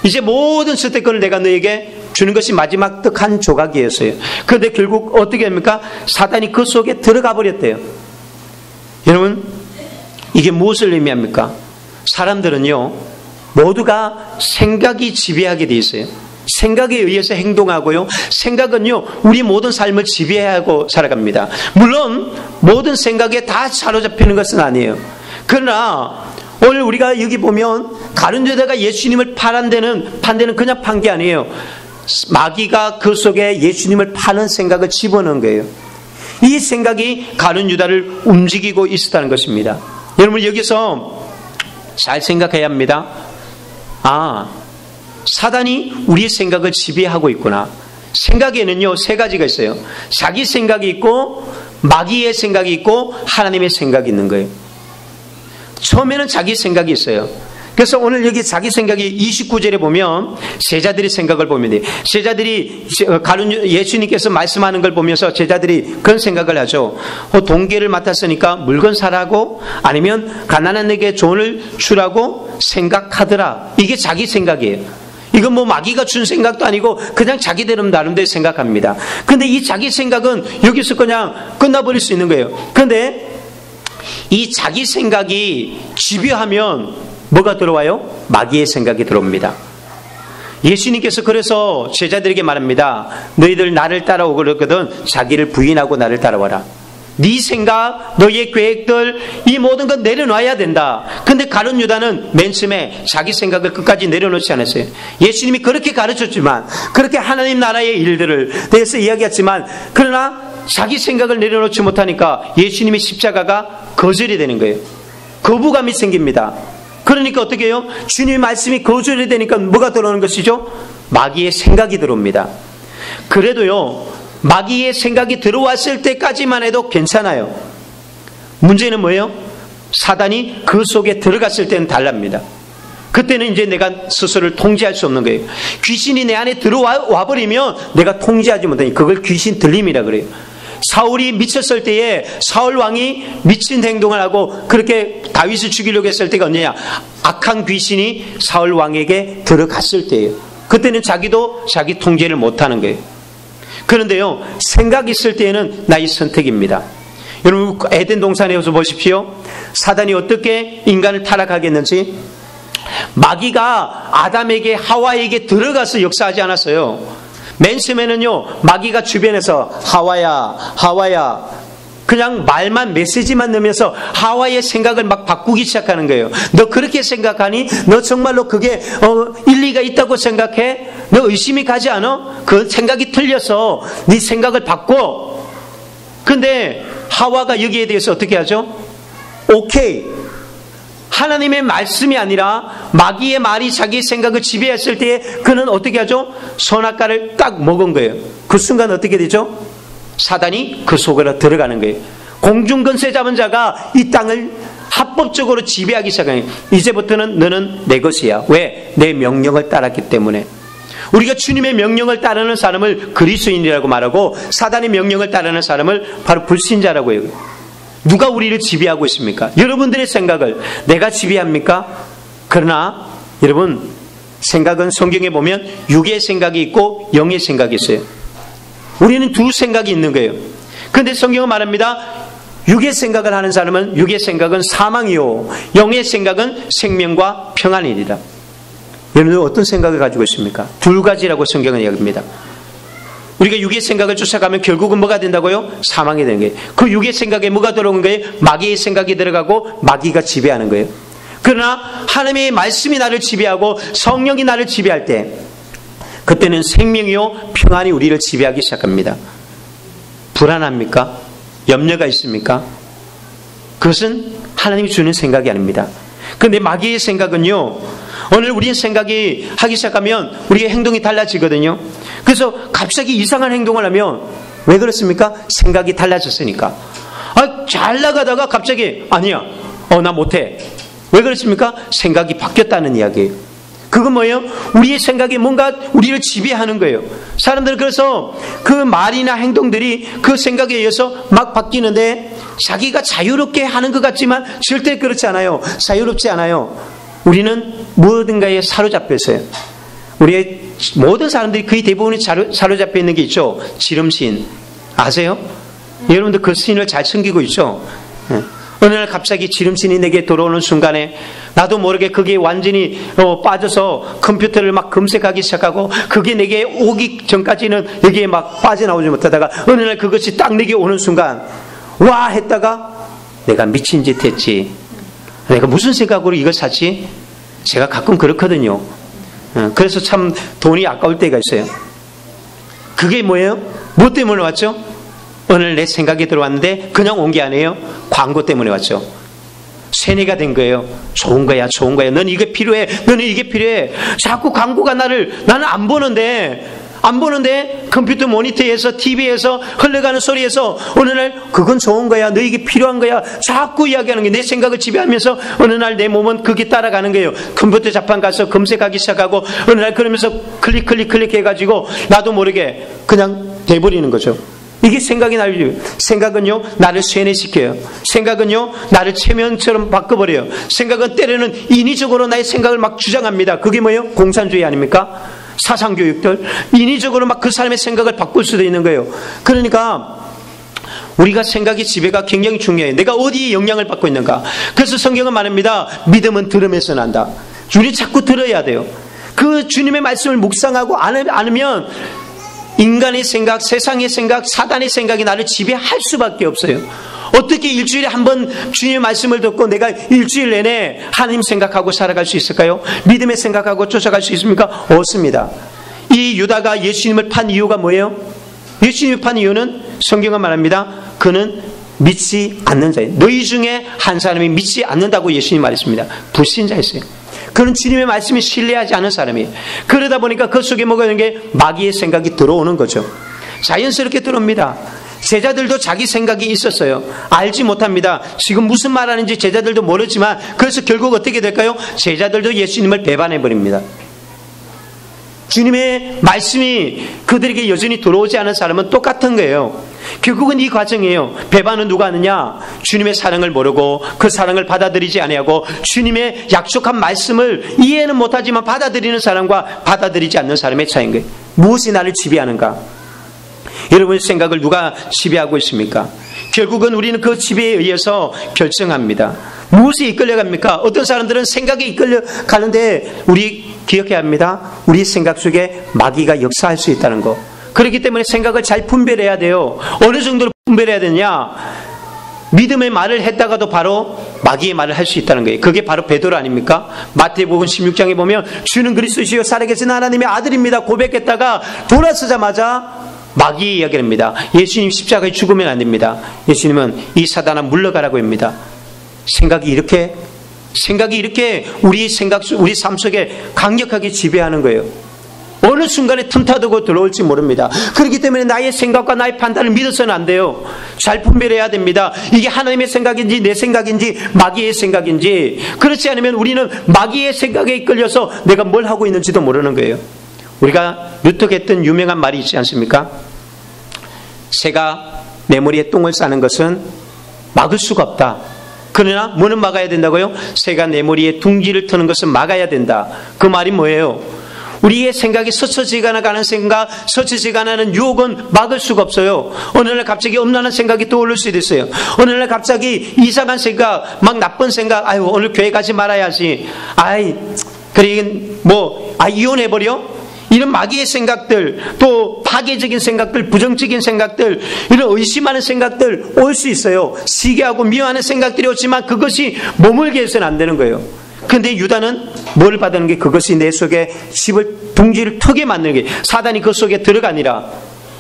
Speaker 1: 이제 모든 선택권을 내가 너에게 주는 것이 마지막 떡 한 조각이었어요. 그런데 결국 어떻게 합니까? 사단이 그 속에 들어가 버렸대요. 여러분, 이게 무엇을 의미합니까? 사람들은요, 모두가 생각이 지배하게 돼 있어요. 생각에 의해서 행동하고요. 생각은요, 우리 모든 삶을 지배하고 살아갑니다. 물론 모든 생각에 다 사로잡히는 것은 아니에요. 그러나 오늘 우리가 여기 보면 가룟 유다가 예수님을 판 데는 그냥 판 게 아니에요. 마귀가 그 속에 예수님을 파는 생각을 집어넣은 거예요. 이 생각이 가룟 유다를 움직이고 있었다는 것입니다. 여러분, 여기서 잘 생각해야 합니다. 사단이 우리의 생각을 지배하고 있구나. 생각에는요, 세 가지가 있어요. 자기 생각이 있고, 마귀의 생각이 있고, 하나님의 생각이 있는 거예요. 처음에는 자기 생각이 있어요. 그래서 오늘 여기 자기 생각이 29절에 보면 제자들의 생각을 보면 돼요. 제자들이 예수님께서 말씀하는 걸 보면서 제자들이 그런 생각을 하죠. 동계를 맡았으니까 물건 사라고, 아니면 가난한 에게 돈을 주라고 생각하더라. 이게 자기 생각이에요. 이건 뭐 마귀가 준 생각도 아니고 그냥 자기대로 나름대로 생각합니다. 근데 이 자기 생각은 여기서 그냥 끝나버릴 수 있는 거예요. 그런데 이 자기 생각이 지배하면 뭐가 들어와요? 마귀의 생각이 들어옵니다. 예수님께서 그래서 제자들에게 말합니다. 너희들 나를 따라오거든 자기를 부인하고 나를 따라와라. 네 생각, 너의 계획들, 이 모든 건 내려놔야 된다. 근데 가룟 유다는 맨 처음에 자기 생각을 끝까지 내려놓지 않았어요. 예수님이 그렇게 가르쳤지만, 그렇게 하나님 나라의 일들을 대해서 이야기했지만, 그러나 자기 생각을 내려놓지 못하니까 예수님의 십자가가 거절이 되는 거예요. 거부감이 생깁니다. 그러니까 어떻게 해요? 주님의 말씀이 거절이 되니까 뭐가 들어오는 것이죠? 마귀의 생각이 들어옵니다. 그래도요, 마귀의 생각이 들어왔을 때까지만 해도 괜찮아요. 문제는 뭐예요? 사단이 그 속에 들어갔을 때는 달랍니다. 그때는 이제 내가 스스로를 통제할 수 없는 거예요. 귀신이 내 안에 들어와 버리면 내가 통제하지 못하니 그걸 귀신 들림이라 그래요. 사울이 미쳤을 때에 사울 왕이 미친 행동을 하고 그렇게 다윗을 죽이려고 했을 때가 언제냐? 악한 귀신이 사울 왕에게 들어갔을 때예요. 그때는 자기도 자기 통제를 못하는 거예요. 그런데요, 생각 있을 때에는 나의 선택입니다. 여러분, 에덴 동산에 와서 보십시오. 사단이 어떻게 인간을 타락하게 했는지. 마귀가 아담에게 하와에게 들어가서 역사하지 않았어요. 맨 처음에는요, 마귀가 주변에서 하와야 그냥 말만 메시지만 넣으면서 하와의 생각을 막 바꾸기 시작하는 거예요. 너 그렇게 생각하니? 너 정말로 그게 일리가 있다고 생각해? 너 의심이 가지 않아? 그 생각이 틀려서 네 생각을 바꿔. 근데 하와가 여기에 대해서 어떻게 하죠? 오케이. 하나님의 말씀이 아니라 마귀의 말이 자기 생각을 지배했을 때에 그는 어떻게 하죠? 선악과를 딱 먹은 거예요. 그 순간 어떻게 되죠? 사단이 그 속으로 들어가는 거예요. 공중권세 잡은 자가 이 땅을 합법적으로 지배하기 시작해요. 이제부터는 너는 내 것이야. 왜? 내 명령을 따랐기 때문에. 우리가 주님의 명령을 따르는 사람을 그리스도인이라고 말하고 사단의 명령을 따르는 사람을 바로 불신자라고 해요. 누가 우리를 지배하고 있습니까? 여러분들의 생각을 내가 지배합니까? 그러나 여러분, 생각은 성경에 보면 육의 생각이 있고 영의 생각이 있어요. 우리는 두 생각이 있는 거예요. 그런데 성경은 말합니다. 육의 생각을 하는 사람은 육의 생각은 사망이요 영의 생각은 생명과 평안이니라. 여러분들 어떤 생각을 가지고 있습니까? 두 가지라고 성경은 이야기합니다. 우리가 육의 생각을 쫓아가면 결국은 뭐가 된다고요? 사망이 되는 거예요. 그 육의 생각에 뭐가 들어오는 거예요? 마귀의 생각이 들어가고 마귀가 지배하는 거예요. 그러나 하나님의 말씀이 나를 지배하고 성령이 나를 지배할 때 그때는 생명이요 평안이 우리를 지배하기 시작합니다. 불안합니까? 염려가 있습니까? 그것은 하나님이 주는 생각이 아닙니다. 그런데 마귀의 생각은요, 오늘 우리의 생각이 하기 시작하면 우리의 행동이 달라지거든요. 그래서 갑자기 이상한 행동을 하면 왜 그렇습니까? 생각이 달라졌으니까. 잘 나가다가 갑자기 아니야, 나 못해. 왜 그렇습니까? 생각이 바뀌었다는 이야기예요. 그건 뭐예요? 우리의 생각이 뭔가 우리를 지배하는 거예요. 사람들은 그래서 그 말이나 행동들이 그 생각에 의해서 막 바뀌는데 자기가 자유롭게 하는 것 같지만 절대 그렇지 않아요. 자유롭지 않아요. 우리는 무엇인가에 사로잡혀 있어요. 우리의 모든 사람들이 거의 대부분이 사로잡혀 있는 게 있죠. 지름신. 아세요? 여러분들 그 신을 잘 숨기고 있죠. 어느 날 갑자기 지름신이 내게 들어오는 순간에 나도 모르게 그게 완전히 빠져서 컴퓨터를 막 검색하기 시작하고 그게 내게 오기 전까지는 여기에 막 빠져나오지 못하다가 어느 날 그것이 딱 내게 오는 순간 와 했다가 내가 미친 짓 했지. 내가 무슨 생각으로 이걸 샀지? 제가 가끔 그렇거든요. 그래서 참 돈이 아까울 때가 있어요. 그게 뭐예요? 뭐 때문에 왔죠? 오늘 내 생각이 들어왔는데 그냥 온 게 아니에요. 광고 때문에 왔죠. 세뇌가 된 거예요. 좋은 거야, 좋은 거야. 너는 이게 필요해. 너는 이게 필요해. 자꾸 광고가 나는 안 보는데 컴퓨터 모니터에서 TV에서 흘러가는 소리에서 어느 날 그건 좋은 거야. 너 이게 필요한 거야. 자꾸 이야기하는 게 내 생각을 지배하면서 어느 날 내 몸은 그게 따라가는 거예요. 컴퓨터 자판 가서 검색하기 시작하고 어느 날 그러면서 클릭 해가지고 나도 모르게 그냥 돼버리는 거죠. 이게 생각은요, 나를 쇠뇌시켜요. 생각은요, 나를 체면처럼 바꿔버려요. 생각은 때로는 인위적으로 나의 생각을 막 주장합니다. 그게 뭐예요? 공산주의 아닙니까? 사상교육들. 인위적으로 막 그 사람의 생각을 바꿀 수도 있는 거예요. 그러니까, 우리가 생각의 지배가 굉장히 중요해요. 내가 어디에 영향을 받고 있는가. 그래서 성경은 말합니다. 믿음은 들음에서 난다. 우리 자꾸 들어야 돼요. 그 주님의 말씀을 묵상하고 않으면 인간의 생각, 세상의 생각, 사단의 생각이 나를 지배할 수밖에 없어요. 어떻게 일주일에 한 번 주님의 말씀을 듣고 내가 일주일 내내 하나님 생각하고 살아갈 수 있을까요? 믿음의 생각하고 쫓아갈 수 있습니까? 없습니다. 이 유다가 예수님을 판 이유가 뭐예요? 예수님을 판 이유는 성경은 말합니다. 그는 믿지 않는 자예요. 너희 중에 한 사람이 믿지 않는다고 예수님이 말했습니다. 불신자였어요. 그는 주님의 말씀이 신뢰하지 않은 사람이에요. 그러다 보니까 그 속에 뭐가 있는 게 마귀의 생각이 들어오는 거죠. 자연스럽게 들어옵니다. 제자들도 자기 생각이 있었어요. 알지 못합니다. 지금 무슨 말하는지 제자들도 모르지만 그래서 결국 어떻게 될까요? 제자들도 예수님을 배반해버립니다. 주님의 말씀이 그들에게 여전히 들어오지 않은 사람은 똑같은 거예요. 결국은 이 과정이에요. 배반은 누가 하느냐? 주님의 사랑을 모르고 그 사랑을 받아들이지 아니하고 주님의 약속한 말씀을 이해는 못하지만 받아들이는 사람과 받아들이지 않는 사람의 차이인 거예요. 무엇이 나를 지배하는가? 여러분의 생각을 누가 지배하고 있습니까? 결국은 우리는 그 지배에 의해서 결정합니다. 무엇에 이끌려갑니까? 어떤 사람들은 생각에 이끌려가는데 우리 기억해야 합니다. 우리 생각 속에 마귀가 역사할 수 있다는 거. 그렇기 때문에 생각을 잘 분별해야 돼요. 어느 정도로 분별해야 되냐? 믿음의 말을 했다가도 바로 마귀의 말을 할 수 있다는 거예요. 그게 바로 베드로 아닙니까? 마태복음 16장에 보면 주는 그리스도시요 살아계신 하나님의 아들입니다 고백했다가 돌아서자마자 마귀의 이야기를 합니다. 예수님 십자가에 죽으면 안 됩니다. 예수님은 이 사단아 물러가라고 합니다. 생각이 이렇게 우리 우리 삶 속에 강력하게 지배하는 거예요. 어느 순간에 틈타두고 들어올지 모릅니다. 그렇기 때문에 나의 생각과 나의 판단을 믿어서는 안 돼요. 잘 분별해야 됩니다. 이게 하나님의 생각인지 내 생각인지 마귀의 생각인지. 그렇지 않으면 우리는 마귀의 생각에 이끌려서 내가 뭘 하고 있는지도 모르는 거예요. 우리가 누특했던 유명한 말이 있지 않습니까? 새가 내 머리에 똥을 싸는 것은 막을 수가 없다. 그러나 뭐는 막아야 된다고요? 새가 내 머리에 둥지를 트는 것은 막아야 된다. 그 말이 뭐예요? 우리의 생각이 스쳐지거나 가는 생각, 스쳐지거나 하는 유혹은 막을 수가 없어요. 어느 날 갑자기 엄란한 생각이 떠오를 수도 있어요. 어느 날 갑자기 이상한 생각, 막 나쁜 생각, 아유 오늘 교회 가지 말아야지. 이혼해버려? 이런 마귀의 생각들, 또 파괴적인 생각들, 부정적인 생각들, 이런 의심하는 생각들 올 수 있어요. 시기하고 미워하는 생각들이 오지만 그것이 머물게 해서는 안 되는 거예요. 그런데 유다는 뭘 받는 게 그것이 내 속에 둥지를 트게 만드는 게 사단이 그 속에 들어가니라.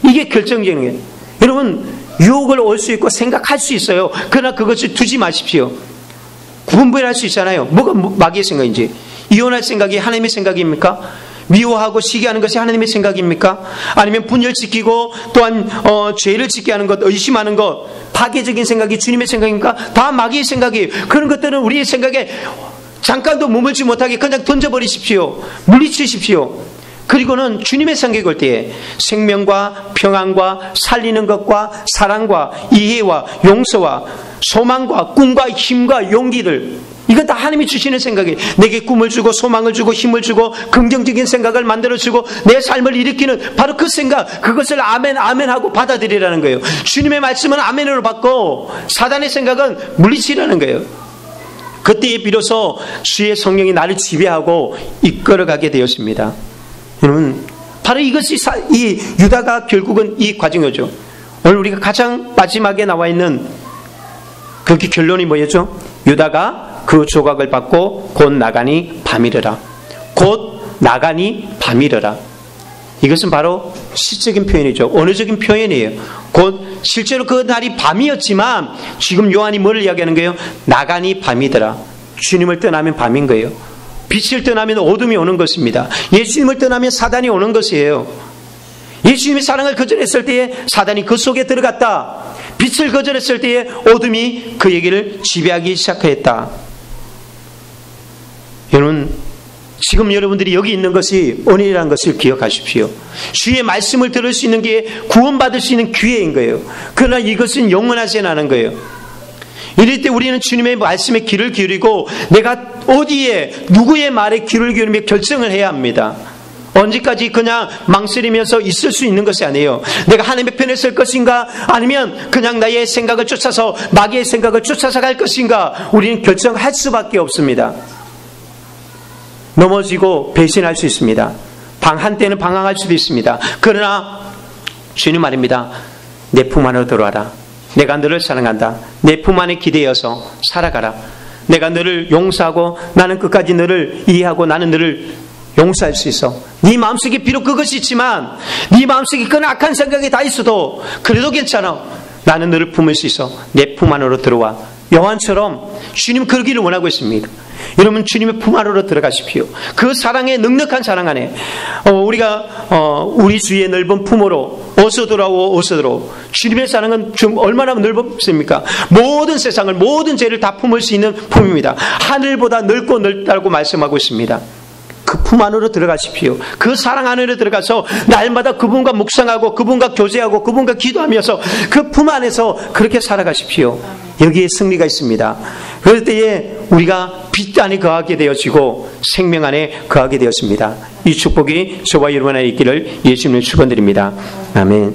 Speaker 1: 이게 결정적인 거예요. 여러분 유혹을 올 수 있고 생각할 수 있어요. 그러나 그것을 두지 마십시오. 분별할 수 있잖아요. 뭐가 마귀의 생각인지. 이혼할 생각이 하나님의 생각입니까? 미워하고 시기하는 것이 하나님의 생각입니까? 아니면 분열시키고 또한 죄를 짓게 하는 것, 의심하는 것, 파괴적인 생각이 주님의 생각입니까? 다 마귀의 생각이에요. 그런 것들은 우리의 생각에 잠깐도 머물지 못하게 그냥 던져버리십시오. 물리치십시오. 그리고는 주님의 생각이 올 때에 생명과 평안과 살리는 것과 사랑과 이해와 용서와 소망과 꿈과 힘과 용기들, 이거 다 하나님이 주시는 생각이에요. 내게 꿈을 주고 소망을 주고 힘을 주고 긍정적인 생각을 만들어주고 내 삶을 일으키는 바로 그 생각, 그것을 아멘 아멘 하고 받아들이라는 거예요. 주님의 말씀은 아멘으로 받고 사단의 생각은 물리치라는 거예요. 그때에 비로소 주의 성령이 나를 지배하고 이끌어가게 되었습니다. 여러분 바로 이것이 이 유다가 결국은 이 과정이죠. 오늘 우리가 가장 마지막에 나와 있는 그게 결론이 뭐였죠? 유다가 그 조각을 받고 곧 나가니 밤이르라. 곧 나가니 밤이르라. 이것은 바로 시적인 표현이죠. 언어적인 표현이에요. 곧 실제로 그 날이 밤이었지만 지금 요한이 뭐를 이야기하는 거예요? 나가니 밤이더라. 주님을 떠나면 밤인 거예요. 빛을 떠나면 어둠이 오는 것입니다. 예수님을 떠나면 사단이 오는 것이에요. 예수님의 사랑을 거절했을 때에 사단이 그 속에 들어갔다. 빛을 거절했을 때에 어둠이 그 얘기를 지배하기 시작했다. 여러분 지금 여러분들이 여기 있는 것이 은혜라는 것을 기억하십시오. 주의 말씀을 들을 수 있는 게 구원받을 수 있는 기회인 거예요. 그러나 이것은 영원하지 않은 거예요. 이럴 때 우리는 주님의 말씀에 귀를 기울이고 내가 어디에 누구의 말에 귀를 기울이며 결정을 해야 합니다. 언제까지 그냥 망설이면서 있을 수 있는 것이 아니에요. 내가 하나님의 편에 설 것인가 아니면 그냥 나의 생각을 쫓아서 마귀의 생각을 쫓아서 갈 것인가 우리는 결정할 수밖에 없습니다. 넘어지고 배신할 수 있습니다. 한때는 방황할 수도 있습니다. 그러나 주님 말입니다. 내 품 안으로 들어와라. 내가 너를 사랑한다. 내 품 안에 기대어서 살아가라. 내가 너를 용서하고 나는 끝까지 너를 이해하고 나는 너를 용서할 수 있어. 네 마음속에 비록 그것이 있지만 네 마음속에 그 악한 생각이 다 있어도 그래도 괜찮아. 나는 너를 품을 수 있어. 내 품 안으로 들어와. 요한처럼 주님 그러기를 원하고 있습니다. 여러분 주님의 품 안으로 들어가십시오. 그 사랑의 넉넉한 사랑 안에 우리가 우리 주의 넓은 품으로 어서 들어오고 어서 들어오. 주님의 사랑은 좀 얼마나 넓습니까? 모든 세상을 모든 죄를 다 품을 수 있는 품입니다. 하늘보다 넓고 넓다고 말씀하고 있습니다. 그 품 안으로 들어가십시오. 그 사랑 안으로 들어가서 날마다 그분과 묵상하고 그분과 교제하고 그분과 기도하면서 그 품 안에서 그렇게 살아가십시오. 여기에 승리가 있습니다. 그럴 때에 우리가 빛 안에 거하게 되어지고 생명 안에 거하게 되었습니다. 이 축복이 저와 여러분 안에 있기를 예수님을 축원드립니다. 아멘.